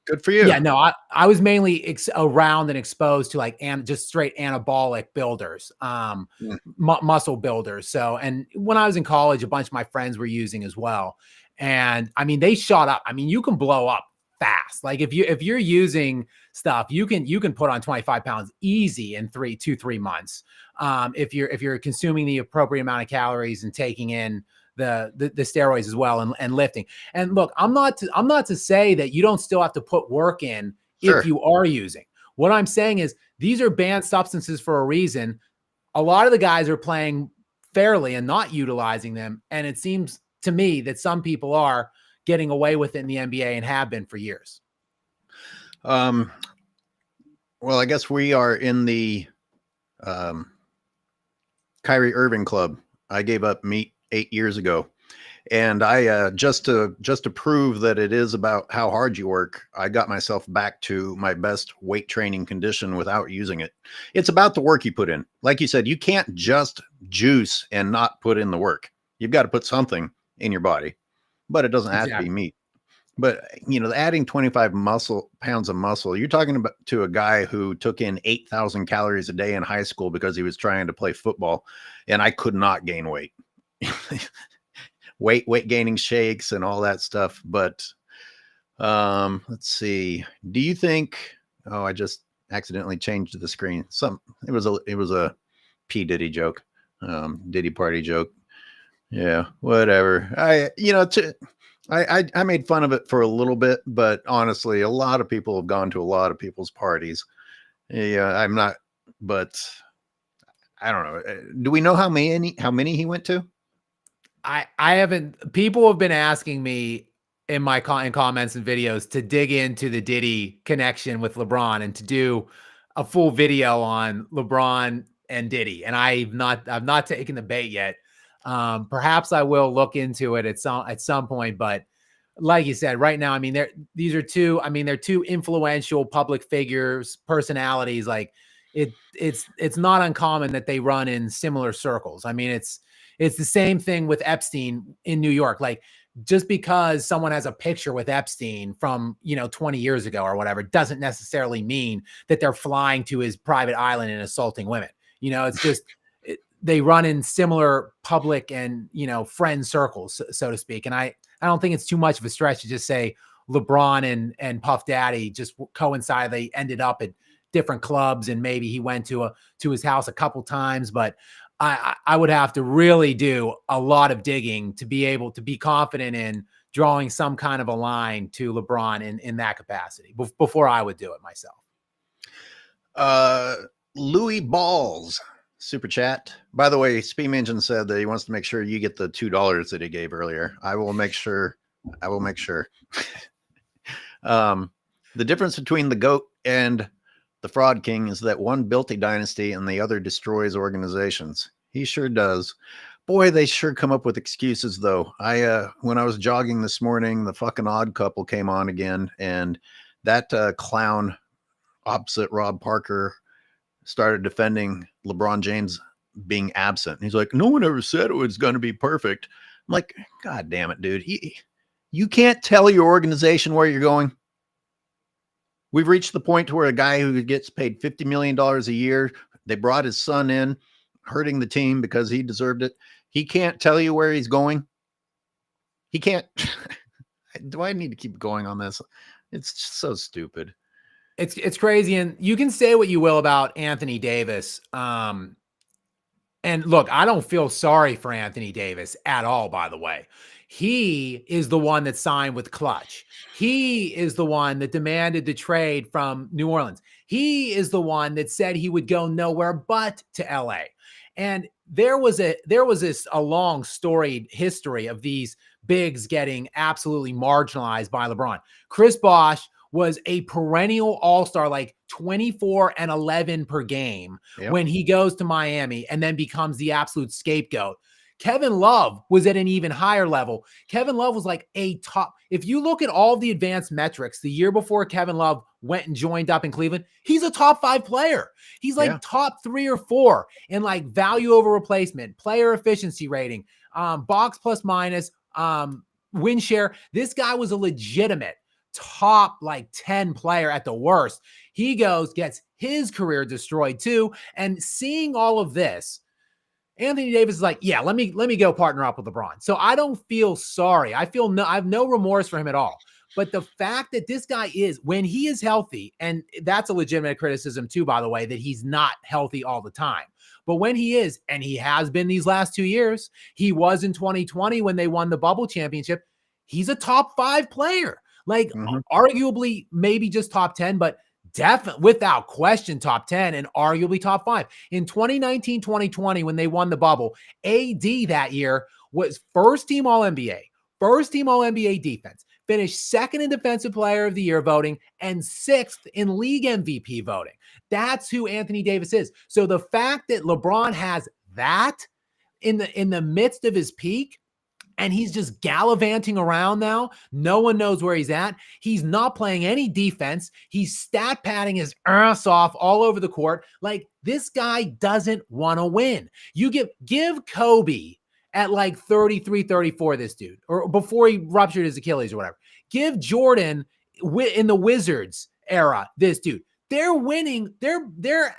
good for you. Yeah, no, I was mainly around and exposed to like just straight anabolic builders, muscle builders. So, and when I was in college, a bunch of my friends were using as well. And I mean, they shot up. I mean, you can blow up fast. Like if you're using stuff, you can put on 25 pounds easy in 3 months. If you're consuming the appropriate amount of calories and taking in the steroids as well and lifting. And look, I'm not to say that you don't still have to put work in if you are using. What I'm saying is these are banned substances for a reason. A lot of the guys are playing fairly and not utilizing them. And it seems to me that some people are getting away with it in the NBA and have been for years. Well, I guess we are in the Kyrie Irving club. I gave up meat 8 years ago, and I just to prove that it is about how hard you work, I got myself back to my best weight training condition without using it. It's about the work you put in. Like you said, you can't just juice and not put in the work. You've got to put something in your body, but it doesn't have to be meat. But adding 25 pounds of muscle, you're talking about to a guy who took in 8,000 calories a day in high school because he was trying to play football, and I could not gain weight. weight gaining shakes and all that stuff. But let's see. Do you think, I just accidentally changed the screen. It was a P Diddy joke. Diddy party joke. Yeah, whatever. I made fun of it for a little bit, but honestly, a lot of people have gone to a lot of people's parties. Yeah, I'm not, but I don't know. Do we know how many he went to? I haven't. People have been asking me in my comments and videos to dig into the Diddy connection with LeBron and to do a full video on LeBron and Diddy. And I've not taken the bait yet. Perhaps I will look into it at some point, but like you said, right now, I mean, they're two influential public figures, personalities. Like it's not uncommon that they run in similar circles. I mean, it's the same thing with Epstein in New York. Like just because someone has a picture with Epstein from, 20 years ago or whatever, doesn't necessarily mean that they're flying to his private island and assaulting women. It's just, they run in similar public and, friend circles, so to speak. And I don't think it's too much of a stretch to just say LeBron and Puff Daddy just coincide. They ended up at different clubs and maybe he went to his house a couple times, but I would have to really do a lot of digging to be able to be confident in drawing some kind of a line to LeBron in that capacity before I would do it myself. Louis Balls super chat. By the way, Speed Engine said that he wants to make sure you get the $2 that he gave earlier. I will make sure. The difference between the GOAT and the Fraud King is that one built a dynasty and the other destroys organizations. He sure does. Boy, they sure come up with excuses, though. When I was jogging this morning, the fucking Odd Couple came on again, and that clown opposite Rob Parker started defending LeBron James being absent. He's like, no one ever said it was going to be perfect. I'm like, God damn it, dude. You can't tell your organization where you're going. We've reached the point to where a guy who gets paid $50 million a year, they brought his son in, hurting the team because he deserved it. He can't tell you where he's going. He can't. Do I need to keep going on this? It's just so stupid. It's crazy. And you can say what you will about Anthony Davis. And look, I don't feel sorry for Anthony Davis at all, by the way. He is the one that signed with Clutch. He is the one that demanded the trade from New Orleans. He is the one that said he would go nowhere but to LA. And there was a long storied history of these bigs getting absolutely marginalized by LeBron. Chris Bosh was a perennial all-star, like 24 and 11 per game when he goes to Miami and then becomes the absolute scapegoat. Kevin Love was at an even higher level. Kevin Love was like a top. If you look at all the advanced metrics, the year before Kevin Love went and joined up in Cleveland, he's a top 5 player. He's like top 3 or 4 in like value over replacement, player efficiency rating, box plus minus, win share. This guy was a legitimate top like 10 player at the worst. He gets his career destroyed too. And seeing all of this, Anthony Davis is like, yeah, let me go partner up with LeBron. So I don't feel sorry. I have no remorse for him at all. But the fact that this guy is, when he is healthy, and that's a legitimate criticism too, by the way, that he's not healthy all the time. But when he is, and he has been these last 2 years, he was in 2020 when they won the bubble championship, he's a top 5 player. Like arguably maybe just top 10, but definitely without question top 10 and arguably top 5. In 2019, 2020, when they won the bubble, AD that year was first team All-NBA defense, finished second in defensive player of the year voting and 6th in league MVP voting. That's who Anthony Davis is. So the fact that LeBron has that in the midst of his peak, and he's just gallivanting around now. No one knows where he's at. He's not playing any defense. He's stat padding his ass off all over the court. Like, this guy doesn't want to win. You give Kobe at like 33, 34, this dude, or before he ruptured his Achilles or whatever. Give Jordan in the Wizards era, this dude. They're winning. They're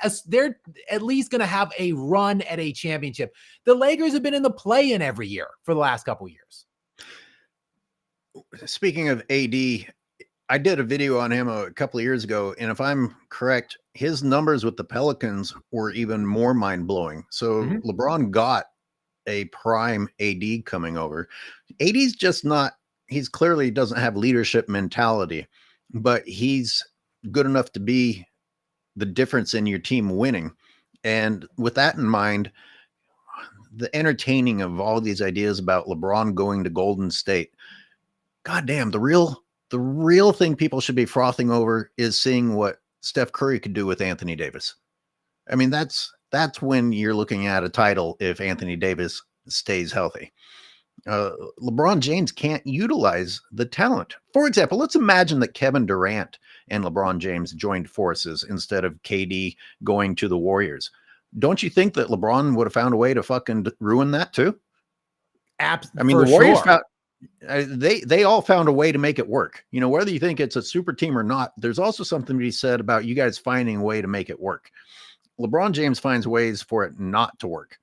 at least going to have a run at a championship. The Lakers have been in the play-in every year for the last couple of years. Speaking of AD, I did a video on him a couple of years ago, and if I'm correct, his numbers with the Pelicans were even more mind-blowing. So LeBron got a prime AD coming over. AD's just not, he's clearly doesn't have leadership mentality, but he's good enough to be the difference in your team winning. And with that in mind, the entertaining of all these ideas about LeBron going to Golden State, goddamn, the real thing people should be frothing over is seeing what Steph Curry could do with Anthony Davis. I mean, that's when you're looking at a title if Anthony Davis stays healthy. LeBron James can't utilize the talent. For example, let's imagine that Kevin Durant and LeBron James joined forces instead of KD going to the Warriors. Don't you think that LeBron would have found a way to fucking ruin that too? I mean, the Warriors found, they all found a way to make it work. You know, whether you think it's a super team or not, there's also something to be said about you guys finding a way to make it work. LeBron James finds ways for it not to work.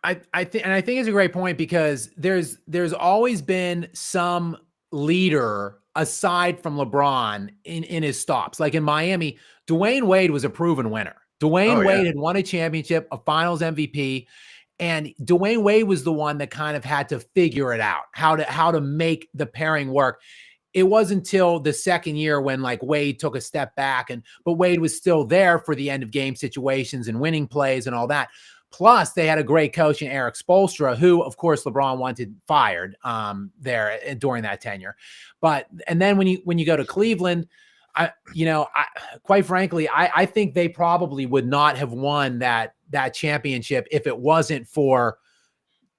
I think it's a great point, because there's always been some leader aside from LeBron in his stops. Like in Miami, Dwayne Wade was a proven winner. Dwayne Wade had won a championship, a finals MVP, and Dwayne Wade was the one that kind of had to figure it out, how to make the pairing work. It wasn't until the second year when like Wade took a step back, but Wade was still there for the end of game situations and winning plays and all that. Plus, they had a great coach in Eric Spoelstra, who, of course, LeBron wanted fired there during that tenure. And then when you go to Cleveland, quite frankly, I think they probably would not have won that championship if it wasn't for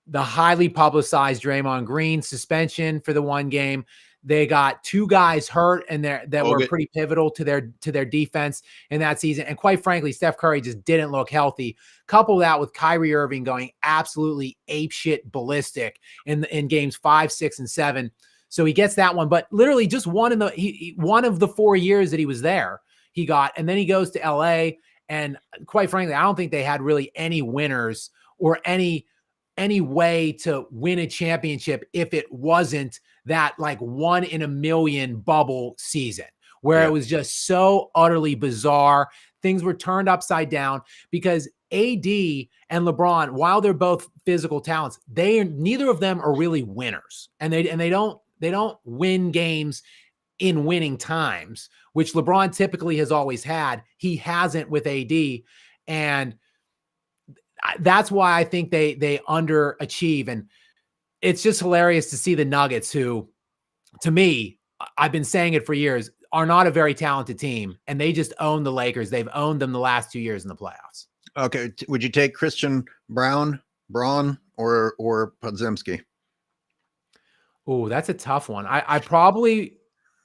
the highly publicized Draymond Green suspension for the one game. They got 2 guys hurt and that were pretty pivotal to their defense in that season. And quite frankly, Steph Curry just didn't look healthy. Couple that with Kyrie Irving going absolutely apeshit ballistic in games 5, 6, and 7. So he gets that one, but literally just one of the 4 years that he was there, he got, and then he goes to LA. And quite frankly, I don't think they had really any winners or any way to win a championship if it wasn't that like 1 in a million bubble season where it was just so utterly bizarre. Things were turned upside down because AD and LeBron, while they're both physical talents, neither of them are really winners, and they don't win games in winning times, which LeBron typically has always had. He hasn't with AD, and that's why I think they underachieve. And it's just hilarious to see the Nuggets, who, to me, I've been saying it for years, are not a very talented team, and they just own the Lakers. They've owned them the last 2 years in the playoffs. Okay, would you take Christian Braun, or Podziemski? Oh, that's a tough one. I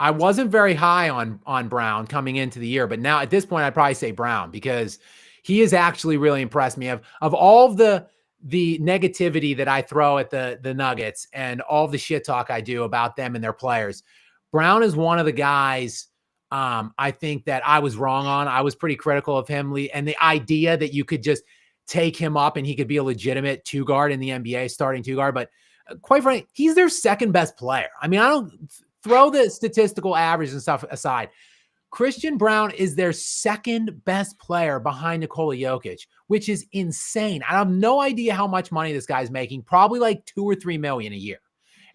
wasn't very high on Brown coming into the year, but now at this point, I'd probably say Brown, because he has actually really impressed me. Of all of the negativity that I throw at the Nuggets and all the shit talk I do about them and their players, Brown is one of the guys I think that I was wrong on. I was pretty critical of him, and the idea that you could just take him up and he could be a legitimate 2-guard in the NBA, starting 2-guard. But quite frankly, he's their second best player. I mean, I don't throw the statistical average and stuff aside. Christian Braun is their second best player behind Nikola Jokic, which is insane. I have no idea how much money this guy's making, probably like $2 or $3 million a year.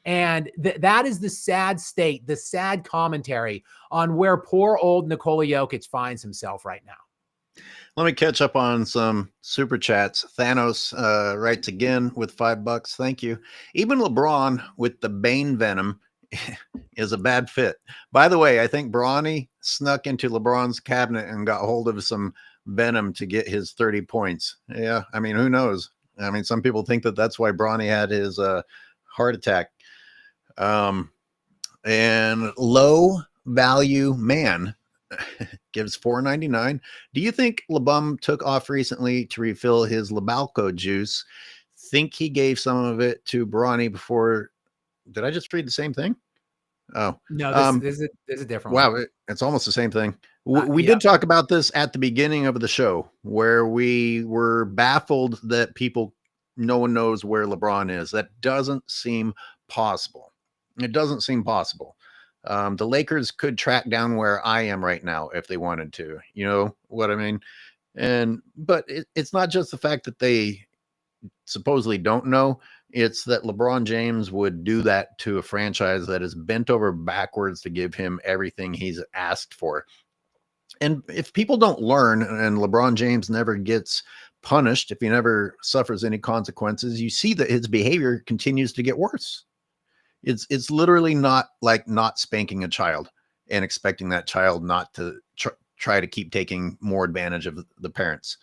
And that is the sad state, the sad commentary on where poor old Nikola Jokic finds himself right now. Let me catch up on some super chats. Thanos writes again with $5. Thank you. Even LeBron with the Bane venom is a bad fit. By the way, I think Bronny snuck into LeBron's cabinet and got hold of some venom to get his 30 points. Yeah, I mean, who knows? I mean, some people think that that's why Bronny had his heart attack. And low value man gives $4.99. Do you think LeBum took off recently to refill his Labalco juice? Think he gave some of it to Bronny before? Did I just read the same thing? Oh no, this is a different wow, one. it's almost the same thing. We did talk about this at the beginning of the show, where we were baffled that no one knows where LeBron is. That doesn't seem possible. It doesn't seem possible. The Lakers could track down where I am right now if they wanted to. You know what I mean? But it's not just the fact that they supposedly don't know. It's that LeBron James would do that to a franchise that is bent over backwards to give him everything he's asked for. And if people don't learn, and LeBron James never gets punished, if he never suffers any consequences, you see that his behavior continues to get worse. It's literally not like not spanking a child and expecting that child not to try to keep taking more advantage of the parents.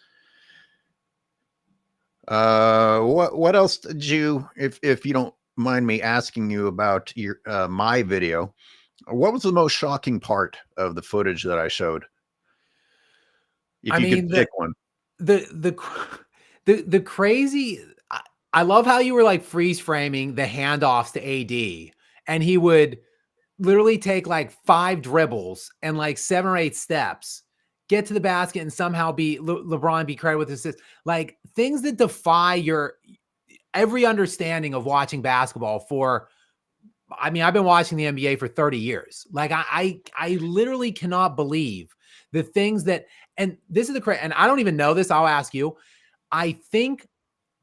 What else did you, if you don't mind me asking you about your my video, what was the most shocking part of the footage that I showed? If you could pick one. The crazy, I love how you were like freeze framing the handoffs to AD, and he would literally take like 5 dribbles and like 7 or 8 steps, get to the basket, and somehow LeBron be credited with assists. Like things that defy your every understanding of watching basketball I mean, I've been watching the NBA for 30 years. Like I literally cannot believe the things that, and this is and I don't even know this. I'll ask you. I think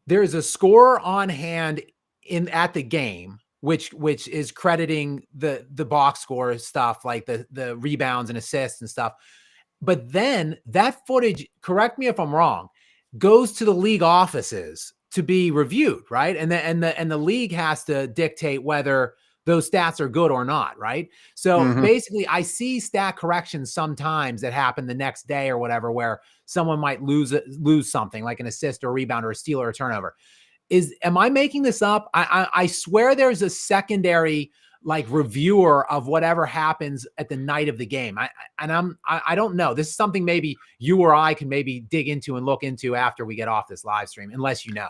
there's a score on hand at the game, which is crediting the box score stuff, like the rebounds and assists and stuff. But then that footage, correct me if I'm wrong, goes to the league offices to be reviewed, right? And the league has to dictate whether those stats are good or not, right? So basically, I see stat corrections sometimes that happen the next day or whatever, where someone might lose something like an assist or a rebound or a steal or a turnover. Am I making this up? I swear there's a secondary like reviewer of whatever happens at the night of the game. I don't know. This is something maybe you or I can maybe dig into and look into after we get off this live stream, unless you know.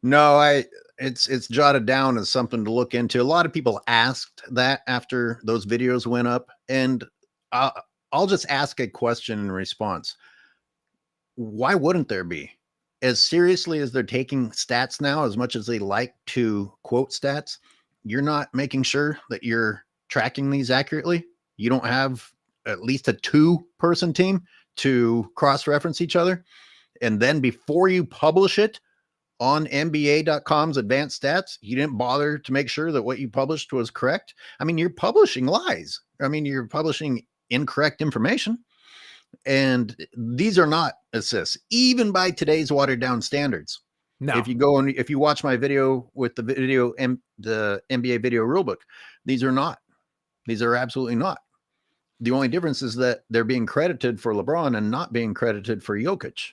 No, it's jotted down as something to look into. A lot of people asked that after those videos went up, and I'll just ask a question in response. Why wouldn't there be? As seriously as they're taking stats now, as much as they like to quote stats, you're not making sure that you're tracking these accurately. You don't have at least a 2-person team to cross-reference each other. And then before you publish it on NBA.com's advanced stats, you didn't bother to make sure that what you published was correct. I mean, you're publishing lies. I mean, you're publishing incorrect information. And these are not assists, even by today's watered down standards. No. If you go and if you watch my video with the video and the NBA video rulebook, these are not. These are absolutely not. The only difference is that they're being credited for LeBron and not being credited for Jokic.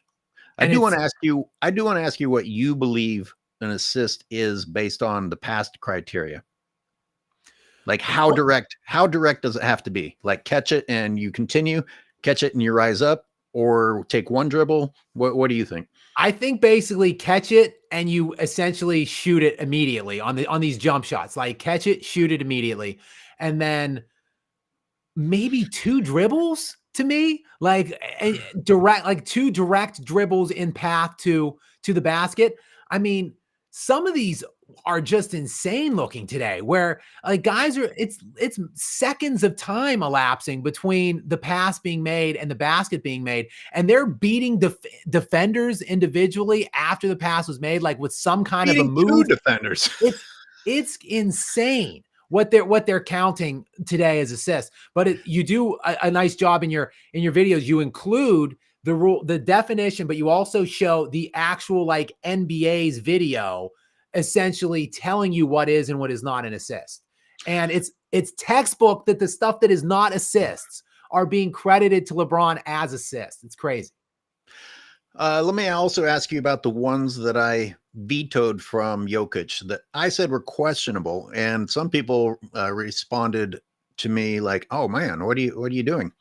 I do want to ask you what you believe an assist is based on the past criteria. Like how direct does it have to be? Like catch it and you continue, catch it and you rise up, or take one dribble? What do you think? I think basically catch it and you essentially shoot it immediately on these jump shots. Like catch it, shoot it immediately. And then maybe 2 dribbles to me, like direct, like 2 direct dribbles in path to the basket. I mean, some of these are just insane looking today, where like guys are, it's seconds of time elapsing between the pass being made and the basket being made, and they're beating defenders individually after the pass was made, like with some kind of a move. 2 defenders. It's insane what they're counting today as assists. But you do a nice job in your videos. You include the rule, the definition, but you also show the actual like NBA's video, essentially telling you what is and what is not an assist. And it's textbook that the stuff that is not assists are being credited to LeBron as assists. It's crazy. Let me also ask you about the ones that I vetoed from Jokic that I said were questionable, and some people responded to me like, "Oh man, what are you doing?"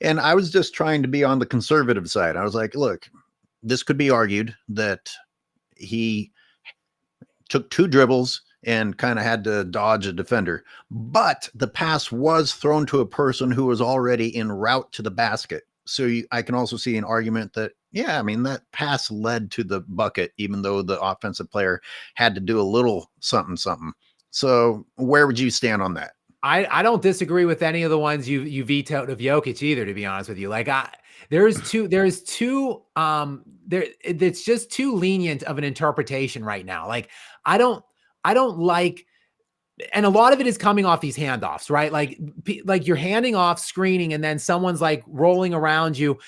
And I was just trying to be on the conservative side. I was like, "Look, this could be argued that he took 2 dribbles and kind of had to dodge a defender, but the pass was thrown to a person who was already en route to the basket." So I can also see an argument that, yeah, I mean, that pass led to the bucket, even though the offensive player had to do a little something. So where would you stand on that? I don't disagree with any of the ones you vetoed of Jokic either, to be honest with you. Like it's just too lenient of an interpretation right now. Like I don't like, and a lot of it is coming off these handoffs, right? Like you're handing off, screening, and then someone's like rolling around you,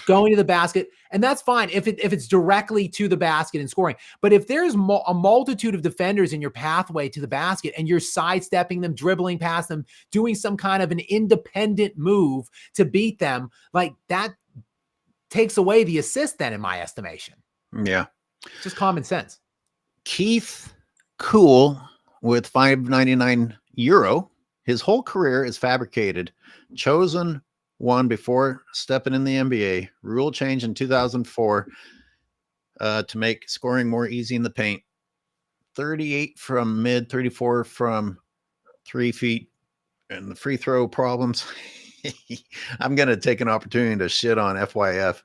going to the basket, and that's fine if it's directly to the basket and scoring. But if there's a multitude of defenders in your pathway to the basket and you're sidestepping them, dribbling past them, doing some kind of an independent move to beat them, like that takes away the assist then, in my estimation. Yeah. It's just common sense. Keith Cool with €5.99. His whole career is fabricated. Chosen one before stepping in the NBA. Rule change in 2004 to make scoring more easy in the paint. 38 from mid, 34 from 3 feet. And the free throw problems. I'm going to take an opportunity to shit on FYF,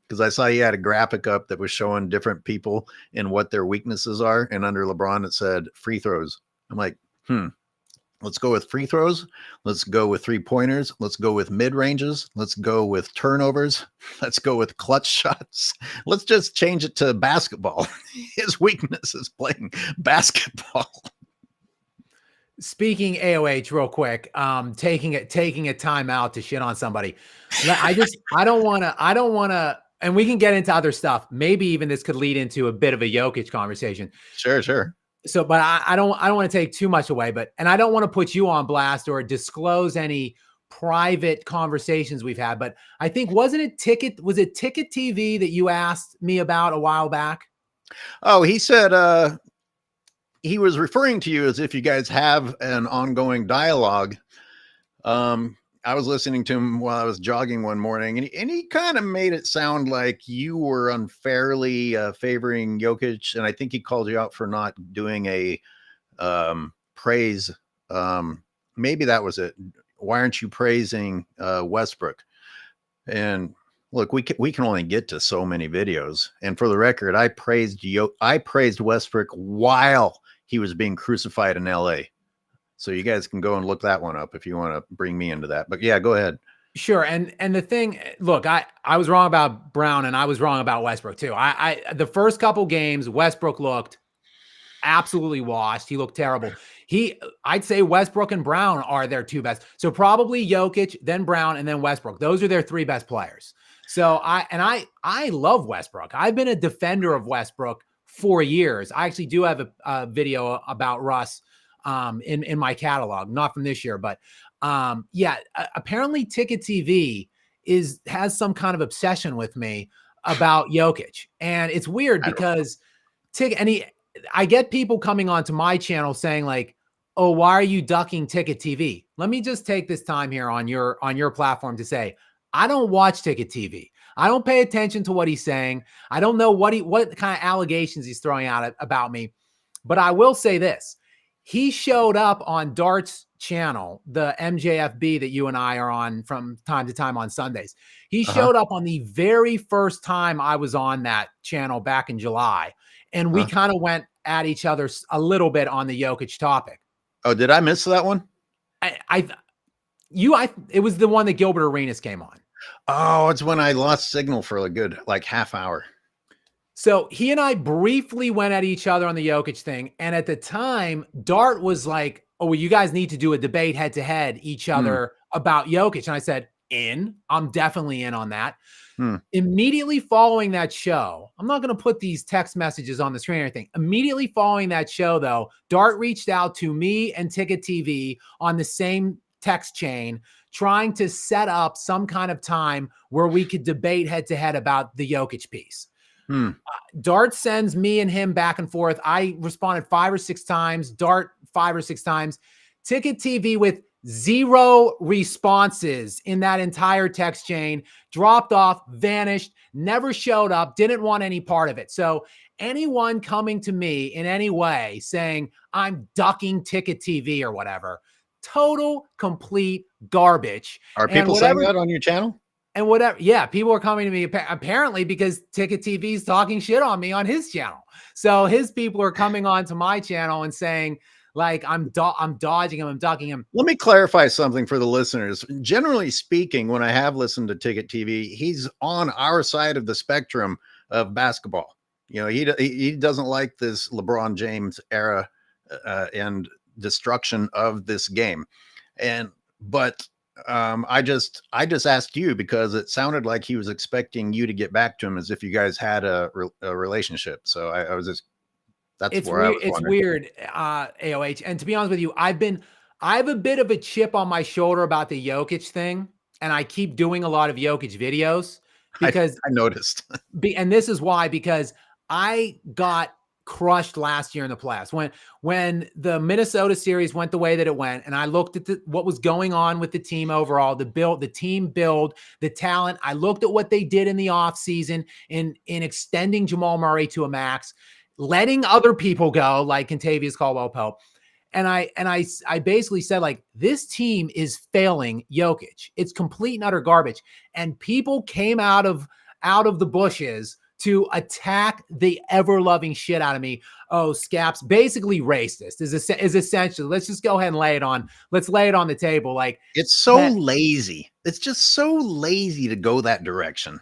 because I saw you had a graphic up that was showing different people and what their weaknesses are. And under LeBron, it said free throws. I'm like, let's go with free throws. Let's go with 3-pointers. Let's go with mid ranges. Let's go with turnovers. Let's go with clutch shots. Let's just change it to basketball. His weakness is playing basketball. Speaking AOH real quick, taking a time out to shit on somebody. I don't want to, and we can get into other stuff. Maybe even this could lead into a bit of a Jokic conversation. Sure. So, but I don't want to take too much away, and I don't want to put you on blast or disclose any private conversations we've had. But I think, was it Ticket TV that you asked me about a while back? Oh, he said he was referring to you as if you guys have an ongoing dialogue. I was listening to him while I was jogging one morning, and he kind of made it sound like you were unfairly favoring Jokic, and I think he called you out for not doing a praise. Maybe that was it. Why aren't you praising Westbrook? And look, we can only get to so many videos. And for the record, I praised Westbrook while he was being crucified in LA. So you guys can go and look that one up if you want to bring me into that. But yeah, go ahead. Sure. And the thing, look, I was wrong about Brown, and I was wrong about Westbrook too. The first couple games, Westbrook looked absolutely washed. He looked terrible. I'd say Westbrook and Brown are their two best. So probably Jokic, then Brown, and then Westbrook. Those are their three best players. So I love Westbrook. I've been a defender of Westbrook for years. I actually do have a video about Russ in my catalog, not from this year, but apparently Ticket TV has some kind of obsession with me about Jokic. And it's weird because I get people coming onto my channel saying like, oh, why are you ducking Ticket TV? Let me just take this time here on your platform to say, I don't watch Ticket TV. I don't pay attention to what he's saying. I don't know what kind of allegations he's throwing out about me. But I will say this. He showed up on Dart's channel, the MJFB that you and I are on from time to time on Sundays. He showed up on the very first time I was on that channel back in July. And we kind of went at each other a little bit on the Jokic topic. Oh, did I miss that one? It was the one that Gilbert Arenas came on. Oh, it's when I lost signal for a good half hour. So he and I briefly went at each other on the Jokic thing. And at the time, Dart was like, oh, well, you guys need to do a debate head to head each other about Jokic. And I said, I'm definitely in on that. Immediately following that show, I'm not going to put these text messages on the screen or anything. Immediately following that show, though, Dart reached out to me and Ticket TV on the same text chain, trying to set up some kind of time where we could debate head to head about the Jokic piece. Dart sends me and him back and forth. I responded 5 or 6 times. Dart 5 or 6 times. Ticket TV with 0 responses in that entire text chain, dropped off, vanished, never showed up, didn't want any part of it. So anyone coming to me in any way saying I'm ducking Ticket TV or whatever, total, complete garbage. Are people saying that on your channel? And whatever. Yeah, people are coming to me apparently because Ticket TV is talking shit on me on his channel. So his people are coming on to my channel and saying, like, I'm dodging him, I'm ducking him. Let me clarify something for the listeners. Generally speaking, when I have listened to Ticket TV, he's on our side of the spectrum of basketball. You know, he doesn't like this LeBron James era and destruction of this game. But I just asked you because it sounded like he was expecting you to get back to him as if you guys had a relationship. So I was just, that's where I was wondering. It's weird, AOH. And to be honest with you, I have a bit of a chip on my shoulder about the Jokic thing. And I keep doing a lot of Jokic videos because I noticed. And this is why, because I got crushed last year in the playoffs when the Minnesota series went the way that it went, and I looked at what was going on with the team overall, the team build, the talent. I looked at what they did in the offseason in extending Jamal Murray to a max, letting other people go like Kentavious Caldwell-Pope. And I basically said, like, this team is failing Jokic. It's complete and utter garbage. And people came out of the bushes to attack the ever-loving shit out of me. Oh, Scap's basically racist is essentially, let's just go ahead and lay it on the table. Like, it's so lazy. It's just so lazy to go that direction.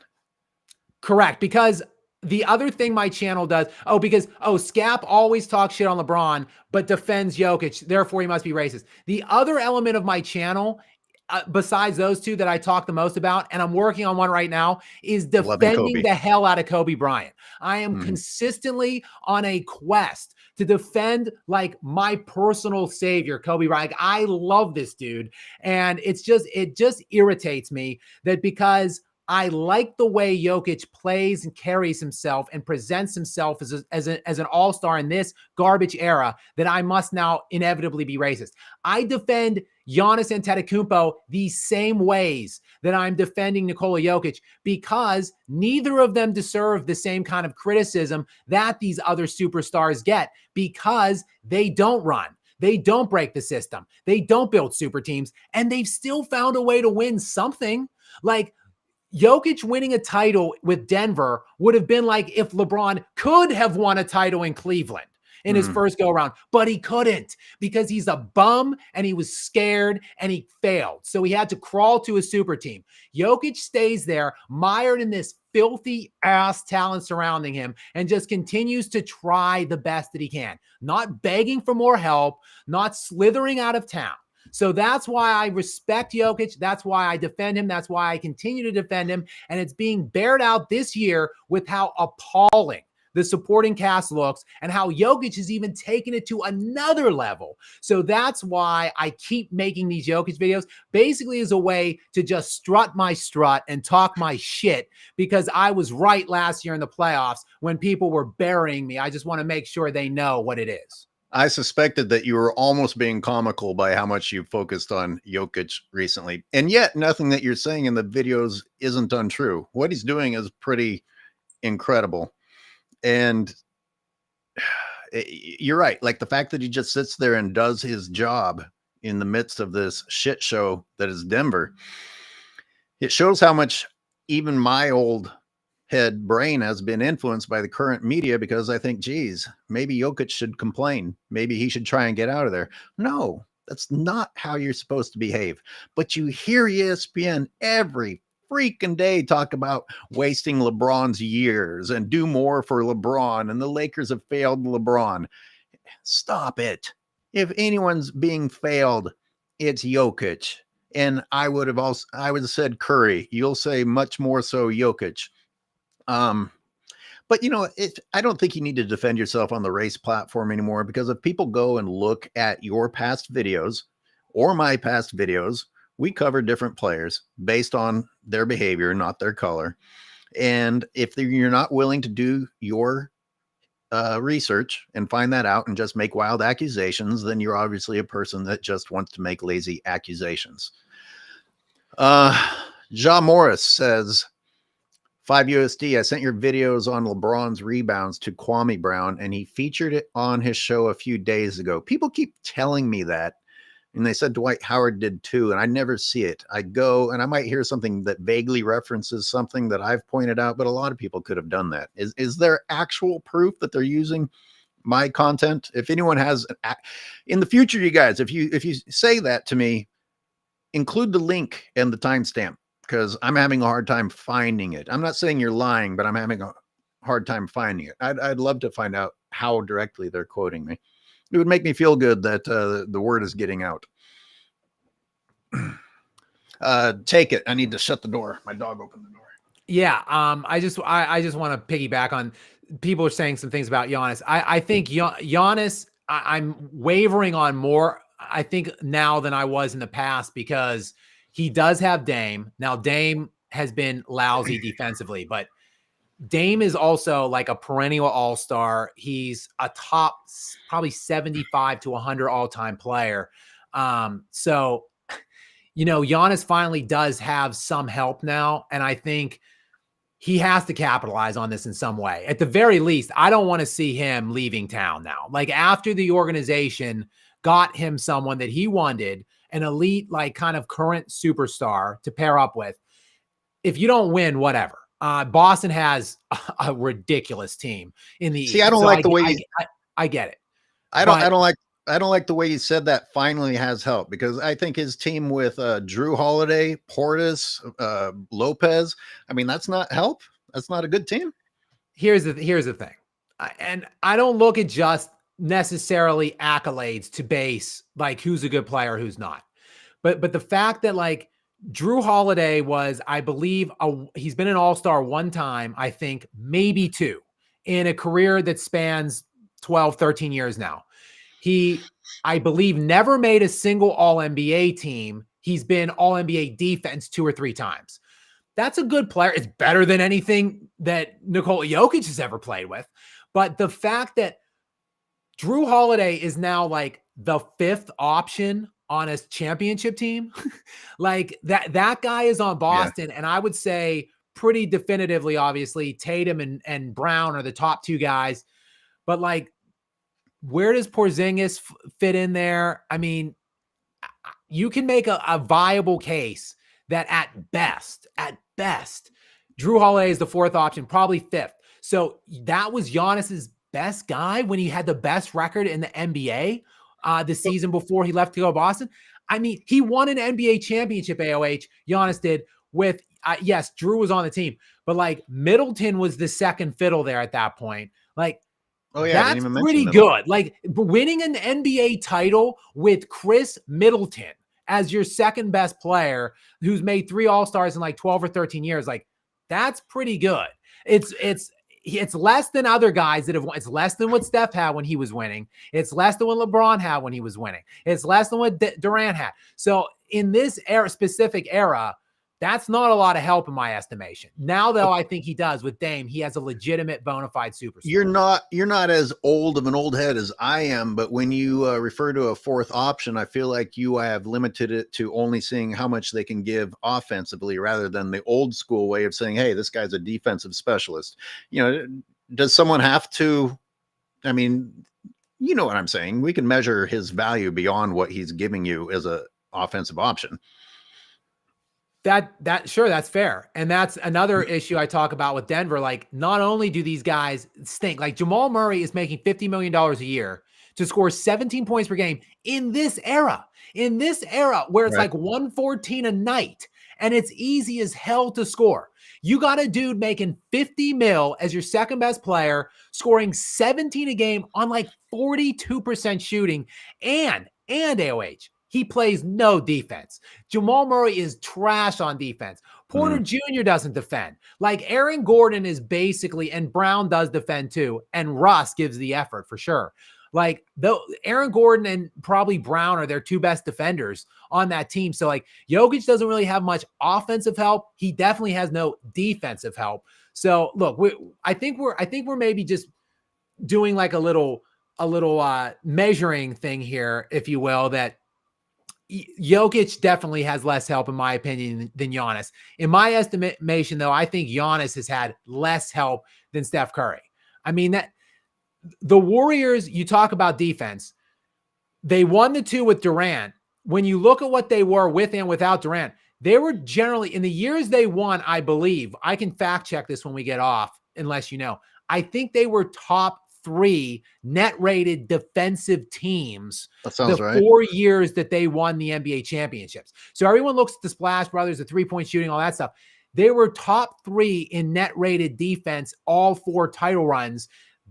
Correct. Because the other thing my channel does, Scap always talks shit on LeBron, but defends Jokic. Therefore, he must be racist. The other element of my channel, besides those two that I talk the most about, and I'm working on one right now, is Loving defending Kobe. the hell out of Kobe Bryant. I am Mhm. consistently on a quest to defend like my personal savior, Kobe Bryant. Like, I love this dude. And it just irritates me that because I like the way Jokic plays and carries himself and presents himself as an all-star in this garbage era, that I must now inevitably be racist. I defend Giannis Antetokounmpo the same ways that I'm defending Nikola Jokic, because neither of them deserve the same kind of criticism that these other superstars get, because they don't run. They don't break the system. They don't build super teams, and they've still found a way to win something. Like, Jokic winning a title with Denver would have been like if LeBron could have won a title in Cleveland in his first go around, but he couldn't because he's a bum and he was scared and he failed. So he had to crawl to a super team. Jokic stays there, mired in this filthy ass talent surrounding him, and just continues to try the best that he can, not begging for more help, not slithering out of town. So that's why I respect Jokic. That's why I defend him. That's why I continue to defend him. And it's being bared out this year with how appalling the supporting cast looks and how Jokic has even taken it to another level. So that's why I keep making these Jokic videos, basically as a way to just strut my strut and talk my shit, because I was right last year in the playoffs when people were burying me. I just want to make sure they know what it is. I suspected that you were almost being comical by how much you focused on Jokic recently. And yet nothing that you're saying in the videos isn't untrue. What he's doing is pretty incredible. And you're right. Like the fact that he just sits there and does his job in the midst of this shit show that is Denver, it shows how much even my old head brain has been influenced by the current media, because I think, geez, maybe Jokic should complain. Maybe he should try and get out of there. No, that's not how you're supposed to behave. But you hear ESPN every freaking day talk about wasting LeBron's years and do more for LeBron, and the Lakers have failed LeBron. Stop it. If anyone's being failed, it's Jokic. And I would have said Curry. You'll say much more so Jokic. But I don't think you need to defend yourself on the race platform anymore, because if people go and look at your past videos or my past videos, we cover different players based on their behavior, not their color. And if you're not willing to do your research and find that out and just make wild accusations, then you're obviously a person that just wants to make lazy accusations. Ja Morris says, 5 USD, I sent your videos on LeBron's rebounds to Kwame Brown, and he featured it on his show a few days ago. People keep telling me that, and they said Dwight Howard did too, and I never see it. I go, and I might hear something that vaguely references something that I've pointed out, but a lot of people could have done that. Is there actual proof that they're using my content? If anyone has, in the future, you guys, if you say that to me, include the link and the timestamp, because I'm having a hard time finding it. I'm not saying you're lying, but I'm having a hard time finding it. I'd love to find out how directly they're quoting me. It would make me feel good that the word is getting out. Take it. I need to shut the door. My dog opened the door. Yeah. I just want to piggyback on people are saying some things about Giannis. I think Giannis, I'm wavering on more, I think, now than I was in the past, because he does have Dame. Now, Dame has been lousy defensively, but Dame is also like a perennial all-star. He's a top probably 75 to 100 all-time player. So, Giannis finally does have some help now, and I think he has to capitalize on this in some way. At the very least, I don't want to see him leaving town now. Like, after the organization got him someone that he wanted, an elite, like kind of current superstar to pair up with. If you don't win, whatever. Boston has a ridiculous team in the East. I don't like the way I get it. I don't like the way you said that finally has help, because I think his team with Drew Holiday, Portis, Lopez, I mean, that's not help. That's not a good team. Here's the thing. And I don't look at just necessarily accolades to base like who's a good player, who's not. But the fact that like Drew Holiday was, I believe, he's been an all-star one time, I think maybe two in a career that spans 12, 13 years now. He, I believe, never made a single all-NBA team. He's been all-NBA defense 2 or 3 times. That's a good player. It's better than anything that Nikola Jokic has ever played with. But the fact that Drew Holiday is now like the 5th option on a championship team, like that guy is on Boston. Yeah. And I would say pretty definitively, obviously, Tatum and Brown are the top 2 guys. But like, where does Porzingis fit in there? I mean, you can make a viable case that at best, Drew Holiday is the 4th option, probably 5th. So that was Giannis's best guy when he had the best record in the NBA the season before he left to go to Boston. I mean, he won an NBA championship, AOH, Giannis did, with, yes, Drew was on the team, but like Middleton was the second fiddle there at that point. Like, oh yeah, that's pretty good. Like winning an NBA title with Chris Middleton as your second best player who's made 3 All-Stars in like 12 or 13 years. Like that's pretty good. It's less than other guys that have won. It's less than what Steph had when he was winning. It's less than what LeBron had when he was winning. It's less than what Durant had. So in this specific era, that's not a lot of help in my estimation. Now, though, I think he does with Dame. He has a legitimate bona fide superstar. You're not as old of an old head as I am, but when you refer to a 4th option, I feel like you have limited it to only seeing how much they can give offensively rather than the old school way of saying, hey, this guy's a defensive specialist. You know, does someone have to, I mean, you know what I'm saying? We can measure his value beyond what he's giving you as a offensive option. Sure, that's fair. And that's another issue I talk about with Denver. Like, not only do these guys stink, like Jamal Murray is making $50 million a year to score 17 points per game in this era where it's like 114 a night and it's easy as hell to score. You got a dude making 50 mil as your second best player, scoring 17 a game on like 42% shooting and AOH. He plays no defense. Jamal Murray is trash on defense. Porter Jr. doesn't defend. Like Aaron Gordon is basically, and Brown does defend too, and Russ gives the effort for sure. Like Aaron Gordon and probably Brown are their 2 best defenders on that team. So like Jokic doesn't really have much offensive help. He definitely has no defensive help. So look, I think we're maybe just doing like a little measuring thing here, if you will, that Jokic definitely has less help, in my opinion, than Giannis. In my estimation, though, I think Giannis has had less help than Steph Curry. I mean, that the Warriors, you talk about defense, they won the 2 with Durant. When you look at what they were with and without Durant, they were generally, in the years they won, I believe, I can fact check this when we get off, unless you know, I think they were top 3 net rated defensive teams the right. 4 years that they won the NBA championships. So everyone looks at the Splash Brothers, the 3-point shooting, all that stuff. They were top 3 in net rated defense, all 4 title runs.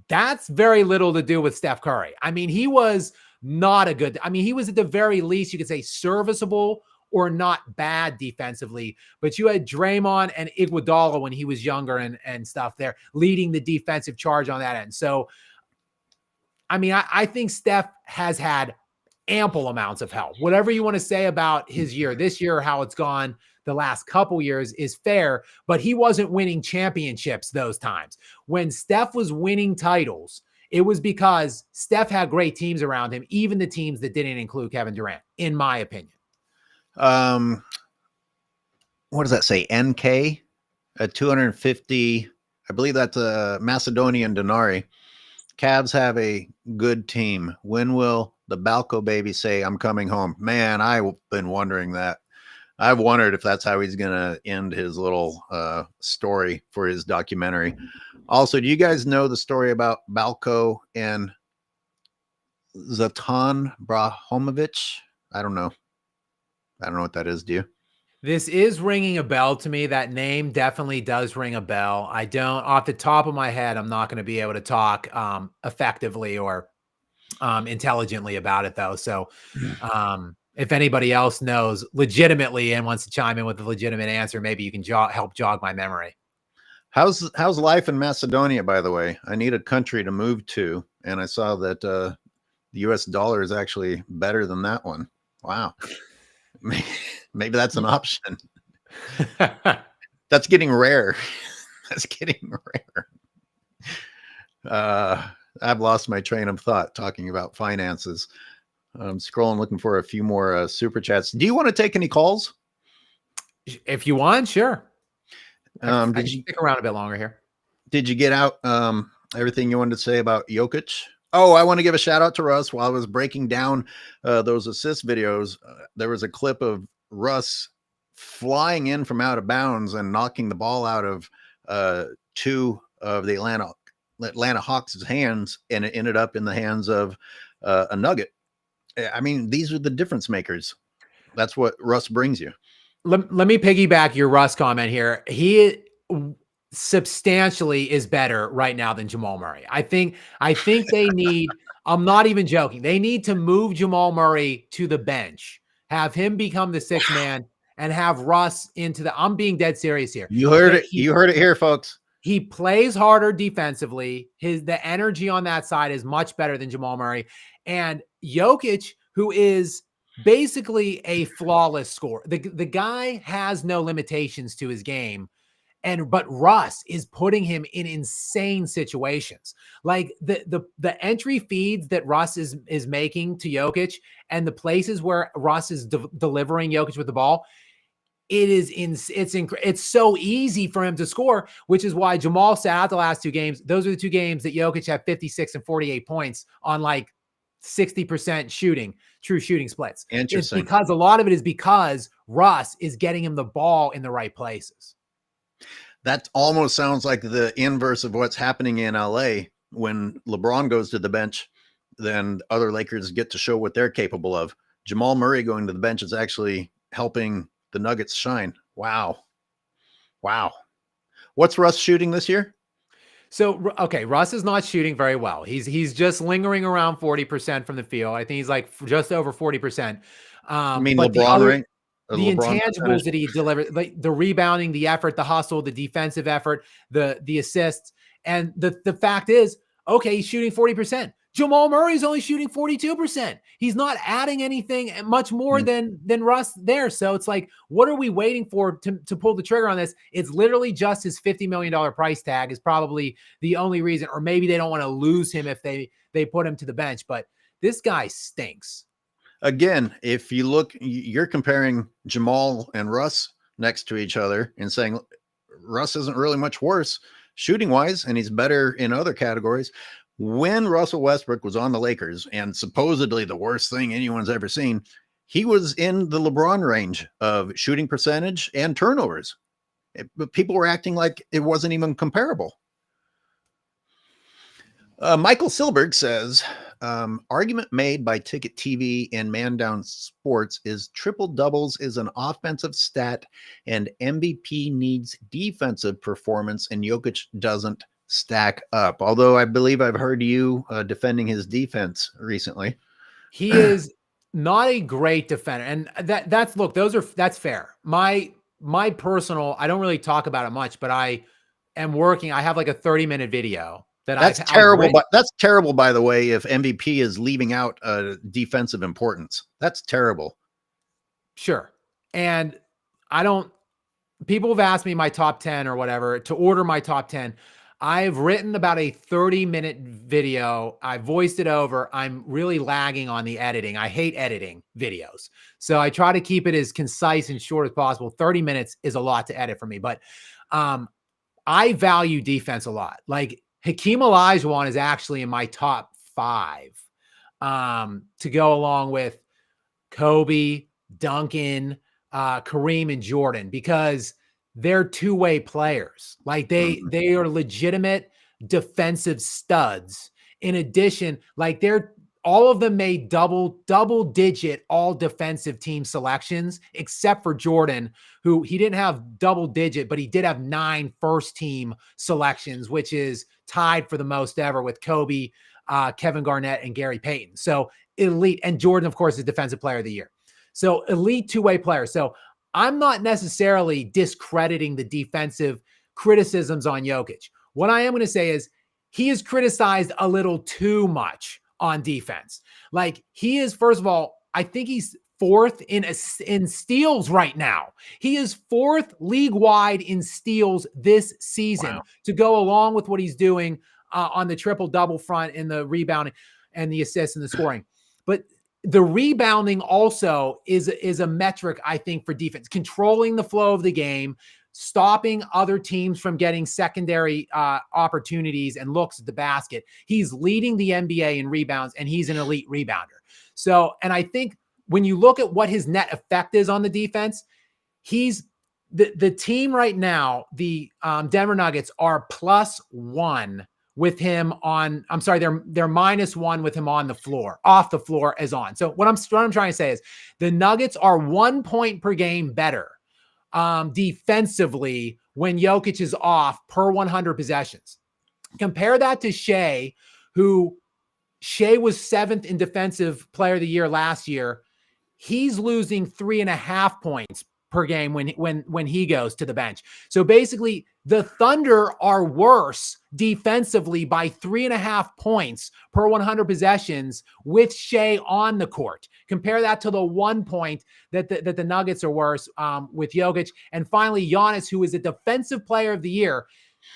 That's very little to do with Steph Curry. I mean, he was not a good, he was at the very least, you could say serviceable or not bad defensively, but you had Draymond and Iguodala when he was younger and stuff there leading the defensive charge on that end. So, I think Steph has had ample amounts of help. Whatever you want to say about his year, this year, how it's gone the last couple years is fair, but he wasn't winning championships those times. When Steph was winning titles, it was because Steph had great teams around him, even the teams that didn't include Kevin Durant, in my opinion. What does that say? NK at 250. I believe that's a Macedonian denarii. Cavs have a good team. When will the Balco baby say, I'm coming home? Man, I've been wondering that. I've wondered if that's how he's going to end his little story for his documentary. Also, do you guys know the story about Balco and Zlatan Ibrahimovic? I don't know what that is. Do you? This is ringing a bell to me. That name definitely does ring a bell. I don't, off the top of my head, I'm not going to be able to talk effectively or intelligently about it, though. So If anybody else knows legitimately and wants to chime in with a legitimate answer, maybe you can help jog my memory. How's life in Macedonia, by the way? I need a country to move to, and I saw that the U.S. dollar is actually better than that one. Wow. Maybe that's an option. That's getting rare. That's getting rare. I've lost my train of thought talking about finances. I'm scrolling, looking for a few more super chats. Do you want to take any calls? If you want, sure. I Did can you stick around a bit longer here? Did you get out everything you wanted to say about Jokic? Oh, I want to give a shout out to Russ. While I was breaking down those assist videos, there was a clip of Russ flying in from out of bounds and knocking the ball out of two of the Atlanta Hawks' hands, and it ended up in the hands of a Nugget. I mean, these are the difference makers. That's what Russ brings you. Let me piggyback your Russ comment here. He substantially is better right now than Jamal Murray. I think they need, I'm not even joking, they need to move Jamal Murray to the bench, have him become the sixth man, and have Russ into the, I'm being dead serious here. You heard it. You heard it here, folks. He plays harder defensively. The energy on that side is much better than Jamal Murray. And Jokic, who is basically a flawless scorer. The guy has no limitations to his game. But Russ is putting him in insane situations. Like the entry feeds that Russ is making to Jokic and the places where Russ is delivering Jokic with the ball, it's so easy for him to score, which is why Jamal sat out the last two games. Those are the two games that Jokic had 56 and 48 points on like 60% shooting, true shooting splits. Interesting. It's because a lot of it is because Russ is getting him the ball in the right places. That almost sounds like the inverse of what's happening in LA when LeBron goes to the bench. Then other Lakers get to show what they're capable of. Jamal Murray going to the bench is actually helping the Nuggets shine. Wow. What's Russ shooting this year? So, okay, Russ is not shooting very well. He's just lingering around 40% from the field. I think he's like just over 40%. I mean, LeBron, right? The intangibles that he delivered, like the rebounding, the effort, the hustle, the defensive effort, the assists. And the fact is, okay, he's shooting 40%. Jamal Murray's only shooting 42%. He's not adding anything much more than Russ there. So it's like, what are we waiting for to pull the trigger on this? It's literally just his $50 million price tag is probably the only reason, or maybe they don't want to lose him if they put him to the bench. But this guy stinks. Again, if you look, you're comparing Jamal and Russ next to each other and saying Russ isn't really much worse shooting wise, and he's better in other categories. When Russell Westbrook was on the Lakers and supposedly the worst thing anyone's ever seen, he was in the LeBron range of shooting percentage and turnovers. But people were acting like it wasn't even comparable. Michael Silberg says, argument made by Ticket TV and Man Down Sports is triple doubles is an offensive stat and MVP needs defensive performance and Jokic doesn't stack up. Although I believe I've heard you defending his defense recently. He is not a great defender. And that's fair. My personal, I don't really talk about it much, but I am working. I have like a 30-minute video. That's terrible. But that's terrible, by the way, if MVP is leaving out defensive importance. That's terrible. Sure. And people have asked me my top 10 or whatever to order my top 10. I've written about a 30-minute video. I voiced it over. I'm really lagging on the editing. I hate editing videos. So I try to keep it as concise and short as possible. 30 minutes is a lot to edit for me, but I value defense a lot. Like, Hakeem Olajuwon is actually in my top 5 to go along with Kobe, Duncan, Kareem, and Jordan, because they're two-way players. Like they are legitimate defensive studs. In addition, like all of them made double-digit all defensive team selections, except for Jordan, who he didn't have double-digit, but he did have 9 first-team selections, which is tied for the most ever with Kobe, Kevin Garnett, and Gary Payton. So elite. And Jordan, of course, is Defensive Player of the Year. So elite two-way player. So I'm not necessarily discrediting the defensive criticisms on Jokic. What I am going to say is he is criticized a little too much on defense. Like he is, first of all, I think he's fourth in steals right now. He is fourth league-wide in steals this season. Wow. To go along with what he's doing on the triple-double front in the rebounding and the assists and the scoring. But the rebounding also is a metric, I think, for defense, controlling the flow of the game, stopping other teams from getting secondary opportunities and looks at the basket. He's leading the NBA in rebounds, and he's an elite rebounder. So, and I think when you look at what his net effect is on the defense, he's the team right now, the Denver Nuggets are +1 with him on, I'm sorry, they're -1 with him on the floor, off the floor as on. So what I'm trying to say is the Nuggets are 1 point per game better defensively when Jokic is off per 100 possessions. Compare that to Shea was 7th in defensive player of the year last year. He's losing 3.5 points per game when he goes to the bench. So basically the Thunder are worse defensively by 3.5 points per 100 possessions with Shea on the court. Compare that to the 1 point that the Nuggets are worse with Jokic. And finally, Giannis, who is a defensive player of the year.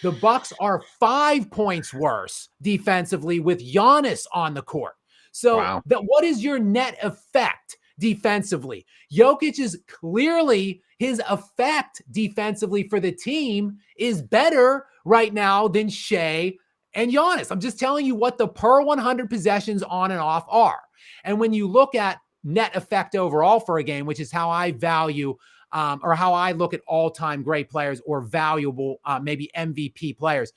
The Bucks are 5 points worse defensively with Giannis on the court. So Wow. what is your net effect defensively? Jokic is clearly, his effect defensively for the team is better right now than Shea and Giannis. I'm just telling you what the per 100 possessions on and off are. And when you look at net effect overall for a game, which is how I value or how I look at all-time great players or valuable, maybe MVP players,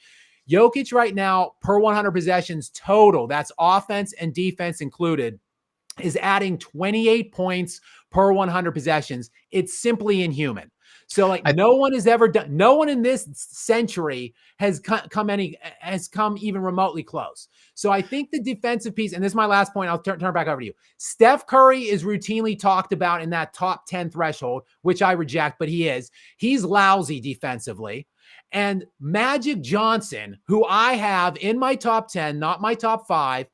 Jokic right now per 100 possessions total, that's offense and defense included, is adding 28 points per 100 possessions. It's simply inhuman. So like no one has ever done, no one in this century has come even remotely close. So I think the defensive piece, and this is my last point, I'll turn it back over to you. Steph Curry is routinely talked about in that top 10 threshold, which I reject, but he's lousy defensively. And Magic Johnson, who I have in my top 10, not my top 5,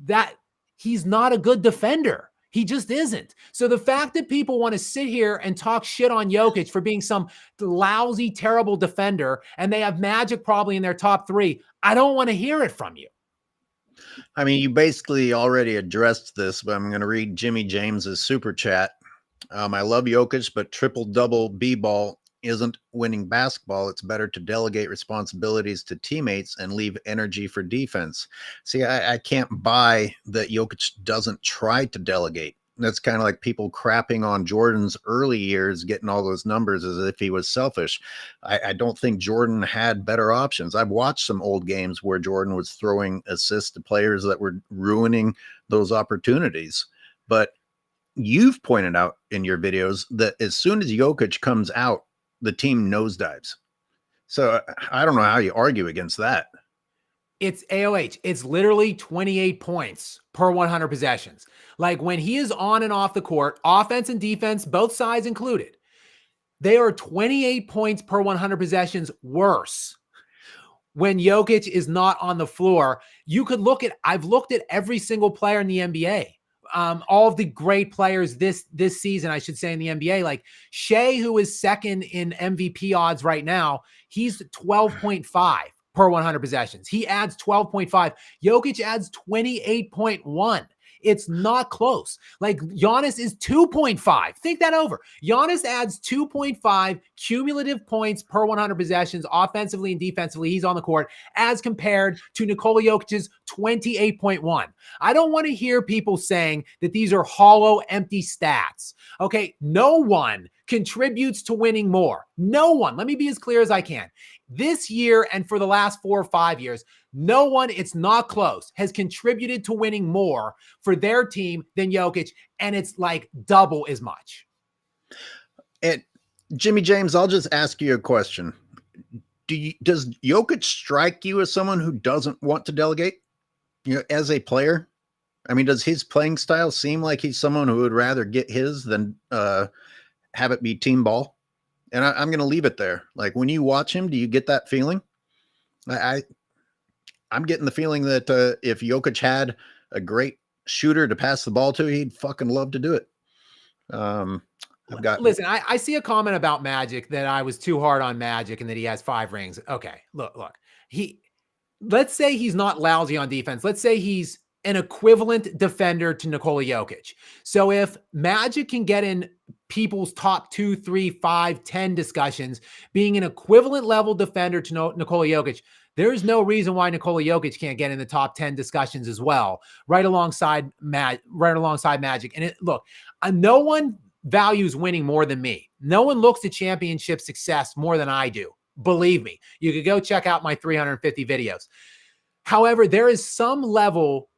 that he's not a good defender. He just isn't. So the fact that people want to sit here and talk shit on Jokic for being some lousy, terrible defender, and they have Magic probably in their top 3, I don't want to hear it from you. I mean, you basically already addressed this, but I'm going to read Jimmy James's super chat. I love Jokic, but triple-double B-ball isn't winning basketball. It's better to delegate responsibilities to teammates and leave energy for defense. See, I can't buy that Jokic doesn't try to delegate. That's kind of like people crapping on Jordan's early years, getting all those numbers as if he was selfish. I don't think Jordan had better options. I've watched some old games where Jordan was throwing assists to players that were ruining those opportunities. But you've pointed out in your videos that as soon as Jokic comes out, the team nosedives. So I don't know how you argue against that. It's AOH. It's literally 28 points per 100 possessions. Like when he is on and off the court, offense and defense, both sides included, they are 28 points per 100 possessions worse when Jokic is not on the floor. I've looked at every single player in the NBA. All of the great players this season, I should say, in the NBA, like Shea, who is second in MVP odds right now, he's 12.5 per 100 possessions. He adds 12.5. Jokic adds 28.1. It's not close. Like Giannis is 2.5. Think that over. Giannis adds 2.5 cumulative points per 100 possessions, offensively and defensively. He's on the court as compared to Nikola Jokic's 28.1. I don't want to hear people saying that these are hollow, empty stats. Okay, no one contributes to winning more. No one. Let me be as clear as I can. This year and for the last 4 or 5 years, no one, it's not close, has contributed to winning more for their team than Jokic, and it's like double as much. And Jimmy James, I'll just ask you a question. Does Jokic strike you as someone who doesn't want to delegate, as a player? I mean, does his playing style seem like he's someone who would rather get his than have it be team ball? And I'm going to leave it there. Like when you watch him, do you get that feeling? I'm getting the feeling that if Jokic had a great shooter to pass the ball to, he'd fucking love to do it. Listen, I see a comment about Magic that I was too hard on Magic and that he has 5 rings. Okay, look, let's say he's not lousy on defense. Let's say he's an equivalent defender to Nikola Jokic. So if Magic can get in people's top 2, 3, 5, 10 discussions, being an equivalent level defender to Nikola Jokic, there's no reason why Nikola Jokic can't get in the top 10 discussions as well, right alongside Magic. And look, no one values winning more than me. No one looks at championship success more than I do. Believe me, you could go check out my 350 videos. However, there is some level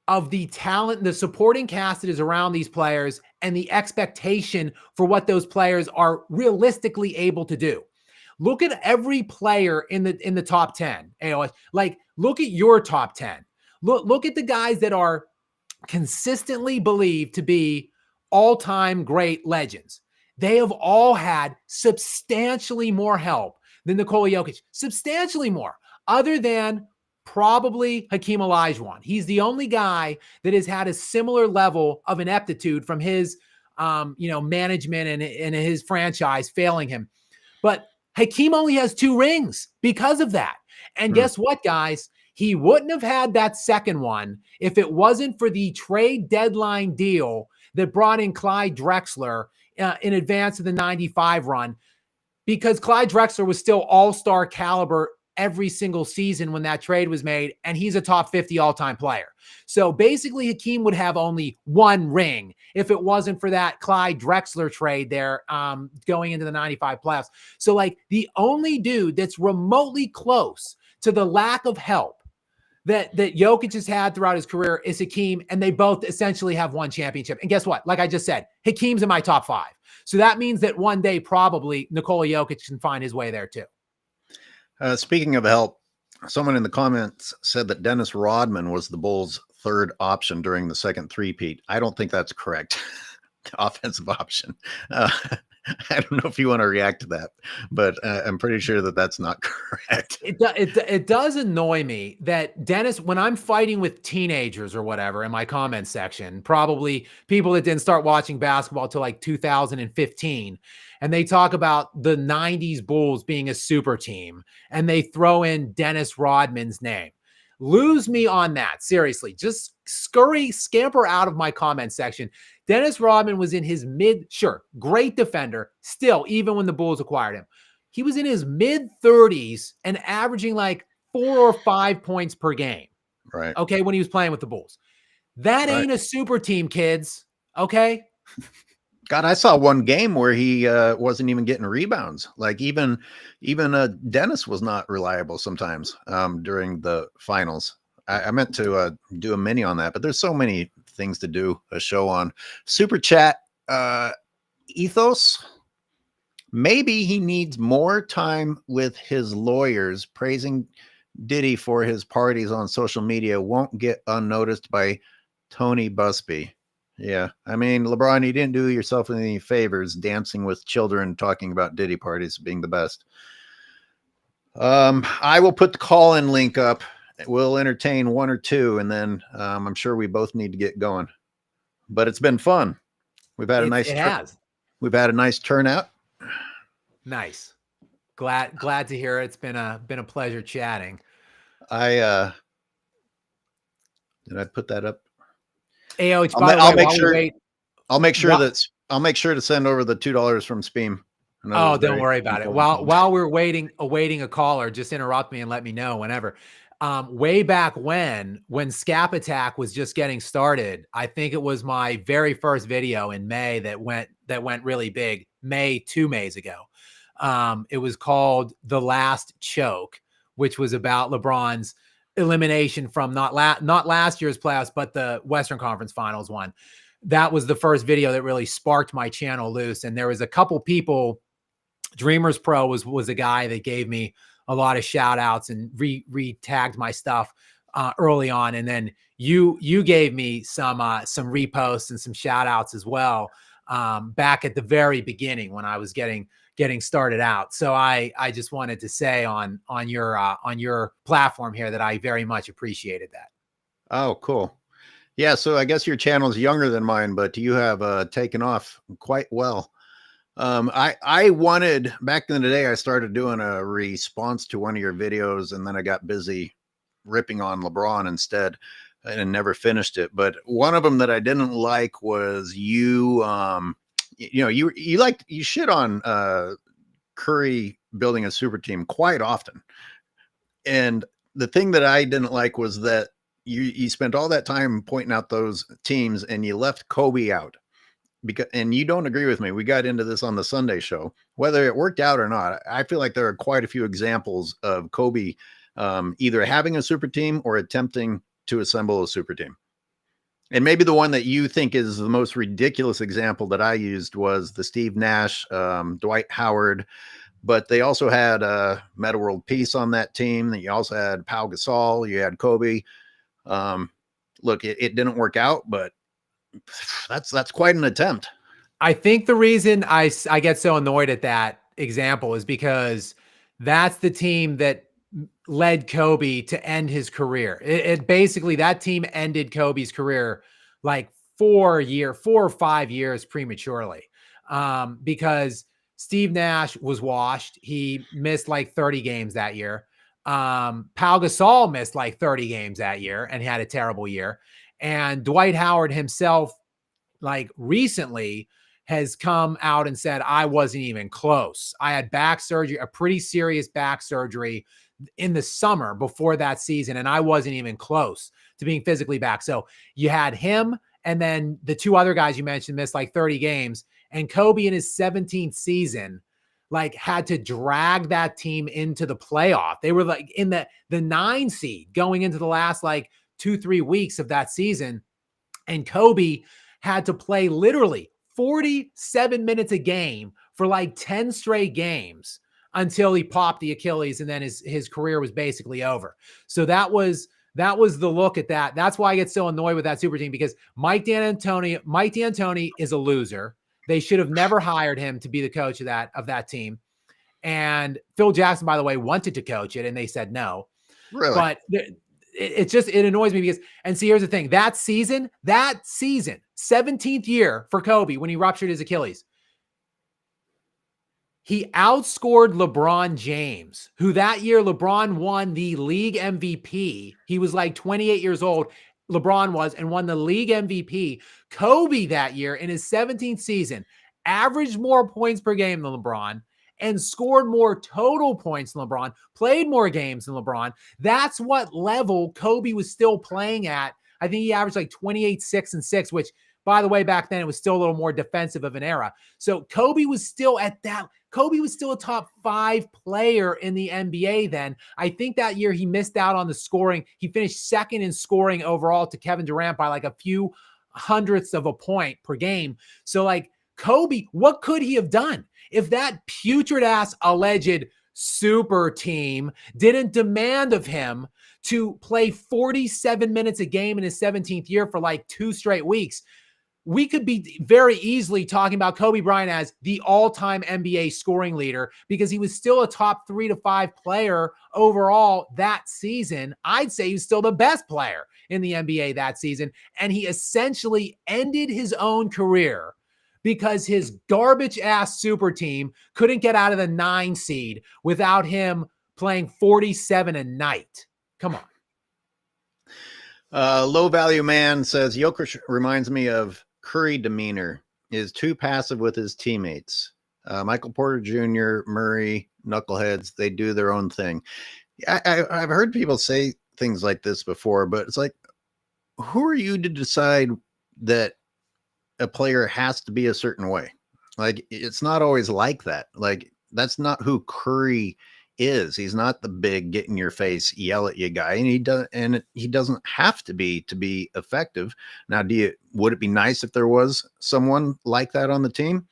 of the talent, the supporting cast that is around these players, and the expectation for what those players are realistically able to do. Look at every player in the top 10. AOH. Like, look at your top 10. Look at the guys that are consistently believed to be all-time great legends. They have all had substantially more help than Nikola Jokic. Substantially more. Other than probably Hakeem Olajuwon. He's the only guy that has had a similar level of ineptitude from his management and his franchise failing him. But Hakeem only has 2 rings because of that. And guess what, guys? He wouldn't have had that second one if it wasn't for the trade deadline deal that brought in Clyde Drexler in advance of the 95 run, because Clyde Drexler was still all-star caliber every single season when that trade was made, and he's a top 50 all-time player. So basically, Hakeem would have only 1 ring if it wasn't for that Clyde Drexler trade there going into the 95 playoffs. So, like, the only dude that's remotely close to the lack of help that Jokic has had throughout his career is Hakeem, and they both essentially have 1 championship. And guess what? Like I just said, Hakeem's in my top 5. So that means that one day probably Nikola Jokic can find his way there too. Speaking of help, someone in the comments said that Dennis Rodman was the Bulls' 3rd option during the second three-peat. I don't think that's correct. The offensive option. I don't know if you want to react to that, but I'm pretty sure that that's not correct. It does annoy me that Dennis, when I'm fighting with teenagers or whatever in my comment section, probably people that didn't start watching basketball till like 2015, and they talk about the 90s Bulls being a super team, and they throw in Dennis Rodman's name. Lose me on that. Seriously, just scamper out of my comment section. Dennis Rodman was in his great defender, still, even when the Bulls acquired him. He was in his mid-30s and averaging like 4 or 5 points per game. Right. Okay, when he was playing with the Bulls. That ain't a super team, kids. Okay? God, I saw one game where he wasn't even getting rebounds. Like even Dennis was not reliable sometimes during the finals. I meant to do a mini on that, but there's so many things to do a show on. Super chat ethos. Maybe he needs more time with his lawyers. Praising Diddy for his parties on social media won't get unnoticed by Tony Busby. Yeah, I mean, LeBron, you didn't do yourself any favors dancing with children, talking about Diddy parties being the best. I will put the call-in link up. We'll entertain 1 or 2, and then I'm sure we both need to get going. But it's been fun. We've had we've had a nice turnout. Nice. Glad to hear it. It's been a pleasure chatting. Did I put that up? AOH, I'll make sure to send over the $2 from Speem. Oh, don't worry about it. While we're awaiting a caller, just interrupt me and let me know whenever. Way back when Skap Attack was just getting started, I think it was my very first video in May that went really big. 2 Mays ago. It was called The Last Choke, which was about LeBron's elimination from not last year's playoffs, but the Western Conference Finals one. That was the first video that really sparked my channel loose. And there was a couple people. Dreamers Pro was a guy that gave me a lot of shout outs and re-tagged my stuff early on. And then you gave me some reposts and some shout outs as well, back at the very beginning when I was getting started out. So I just wanted to say on your platform here that I very much appreciated that. Oh, cool. Yeah, so I guess your channel's younger than mine, but you have taken off quite well. I wanted, back in the day, I started doing a response to one of your videos, and then I got busy ripping on LeBron instead and never finished it. But one of them that I didn't like was you you shit on Curry building a super team quite often. And the thing that I didn't like was that you spent all that time pointing out those teams and you left Kobe out. Because, and you don't agree with me. We got into this on the Sunday show, whether it worked out or not. I feel like there are quite a few examples of Kobe either having a super team or attempting to assemble a super team. And maybe the one that you think is the most ridiculous example that I used was the Steve Nash, Dwight Howard, but they also had Meta World Peace on that team. You also had Pau Gasol, you had Kobe. Look, it didn't work out, but that's quite an attempt. I think the reason I get so annoyed at that example is because that's the team that led Kobe to end his career. It basically, that team ended Kobe's career like 4 or 5 years prematurely, because Steve Nash was washed. He missed like 30 games that year. Pau Gasol missed like 30 games that year and had a terrible year. And Dwight Howard himself, like recently, has come out and said, I wasn't even close. I had back surgery, a pretty serious back surgery in the summer before that season, and I wasn't even close to being physically back. So you had him, and then the two other guys you mentioned missed like 30 games. And Kobe in his 17th season, like, had to drag that team into the playoff. They were like in the 9 seed going into the last like 2-3 weeks of that season. And Kobe had to play literally 47 minutes a game for like 10 straight games until he popped the Achilles, and then his career was basically over. So that was the look at that. That's why I get so annoyed with that super team, because Mike D'Antoni is a loser. They should have never hired him to be the coach of that team. And Phil Jackson, by the way, wanted to coach it, and they said no. Really? But it annoys me because, and see, here's the thing, that season, 17th year for Kobe, when he ruptured his Achilles, he outscored LeBron James, who that year LeBron won the league MVP. He was like 28 years old, LeBron was, and won the league MVP. Kobe that year in his 17th season averaged more points per game than LeBron and scored more total points than LeBron, played more games than LeBron. That's what level Kobe was still playing at. I think he averaged like 28, 6, and 6, which, by the way, back then it was still a little more defensive of an era. So Kobe was still at that. Kobe was still a top 5 player in the NBA then. I think that year he missed out on the scoring. He finished second in scoring overall to Kevin Durant by like a few hundredths of a point per game. So like Kobe, what could he have done if that putrid ass alleged super team didn't demand of him to play 47 minutes a game in his 17th year for like 2 straight weeks? We could be very easily talking about Kobe Bryant as the all-time NBA scoring leader, because he was still a top 3 to 5 player overall that season. I'd say he was still the best player in the NBA that season. And he essentially ended his own career because his garbage ass super team couldn't get out of the 9 seed without him playing 47 a night. Come on. Low value man says Jokic reminds me of Curry demeanor, is too passive with his teammates. Michael Porter Jr., Murray, knuckleheads, they do their own thing. I've heard people say things like this before, but it's like, who are you to decide that a player has to be a certain way? Like, it's not always like that. Like, that's not who Curry is. He's not the big get in your face, yell at you guy, and he doesn't have to be effective. Now, would it be nice if there was someone like that on the team?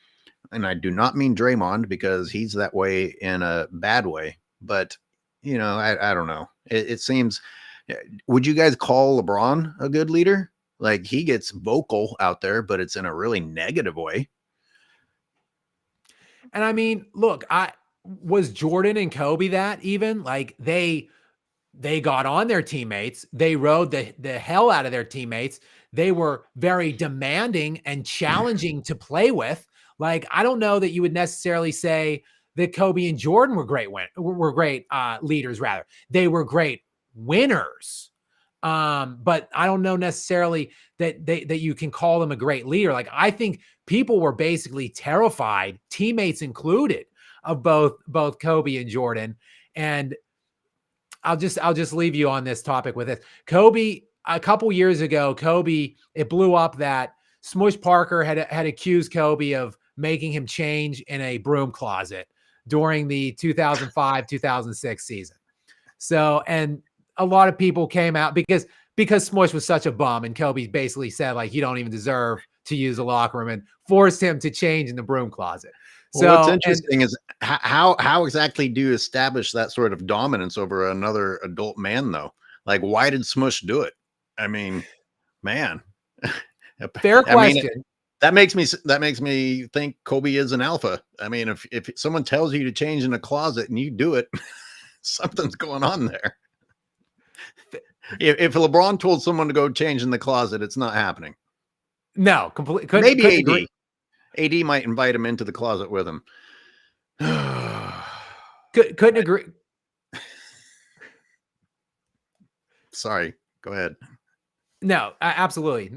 And I do not mean Draymond, because he's that way in a bad way, but I don't know. It seems Would you guys call LeBron a good leader? Like, he gets vocal out there, but it's in a really negative way. And I mean, look, I was Jordan and Kobe that even like they got on their teammates. They rode the hell out of their teammates. They were very demanding and challenging to play with. Like, I don't know that you would necessarily say that Kobe and Jordan were great leaders. Rather, they were great winners. But I don't know necessarily that you can call them a great leader. Like, I think people were basically terrified, teammates included, of both Kobe and Jordan. And I'll just leave you on this topic with this. Kobe, a couple years ago, it blew up that Smush Parker had accused Kobe of making him change in a broom closet during the 2005-2006 season. So, and a lot of people came out because Smush was such a bum, and Kobe basically said, like, you don't even deserve to use the locker room, and forced him to change in the broom closet. So what's interesting is how exactly do you establish that sort of dominance over another adult man, though? Like, why did Smush do it? I mean, man, fair question. I mean, that makes me think Kobe is an alpha. I mean, if someone tells you to change in a closet and you do it, something's going on there. If LeBron told someone to go change in the closet, it's not happening. No, completely. Maybe AD might invite him into the closet with him. Couldn't agree. Sorry, go ahead. No, absolutely.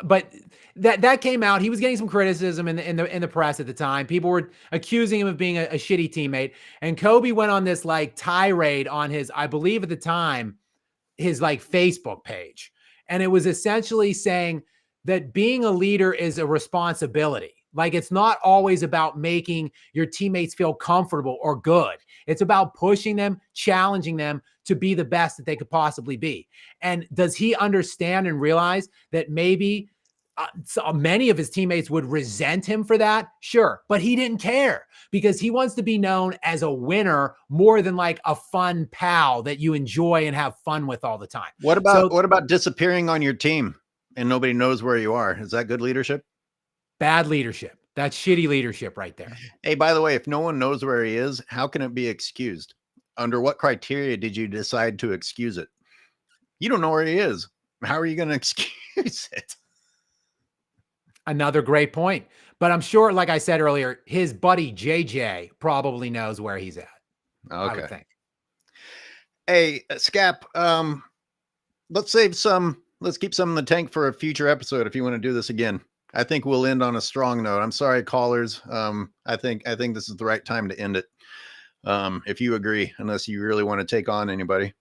But that came out. He was getting some criticism in the press at the time. People were accusing him of being a shitty teammate. And Kobe went on this like tirade on his, I believe at the time, his like Facebook page. And it was essentially saying that being a leader is a responsibility. Like, it's not always about making your teammates feel comfortable or good. It's about pushing them, challenging them to be the best that they could possibly be. And does he understand and realize that maybe many of his teammates would resent him for that? Sure. But he didn't care, because he wants to be known as a winner more than like a fun pal that you enjoy and have fun with all the time. What about disappearing on your team and nobody knows where you are? Is that good leadership? Bad leadership. That's shitty leadership right there. Hey, by the way, if no one knows where he is, how can it be excused? Under what criteria did you decide to excuse it? You don't know where he is. How are you going to excuse it? Another great point. But I'm sure, like I said earlier, his buddy JJ probably knows where he's at. Okay. I would think. Hey, Scap, let's keep some in the tank for a future episode if you want to do this again. I think we'll end on a strong note. I'm sorry, callers. I think this is the right time to end it. If you agree, unless you really want to take on anybody.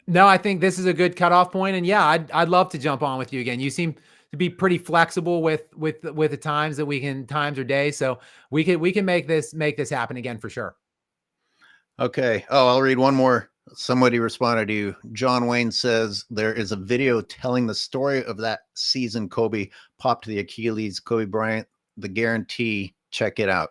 No, I think this is a good cutoff point. And yeah, I'd love to jump on with you again. You seem to be pretty flexible with the times or days. So we can make this happen again for sure. Okay. Oh, I'll read one more. Somebody responded to you. John Wayne says there is a video telling the story of that season Kobe popped the Achilles, Kobe Bryant, the guarantee. Check it out.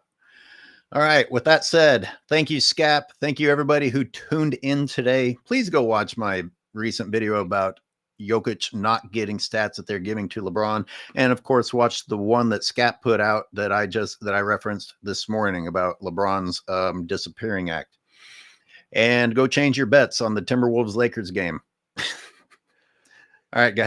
All right. With that said, thank you, Scap. Thank you, everybody who tuned in today. Please go watch my recent video about Jokic not getting stats that they're giving to LeBron. And of course, watch the one that Scap put out that I referenced this morning about LeBron's disappearing act. And go change your bets on the Timberwolves Lakers game. All right, guys.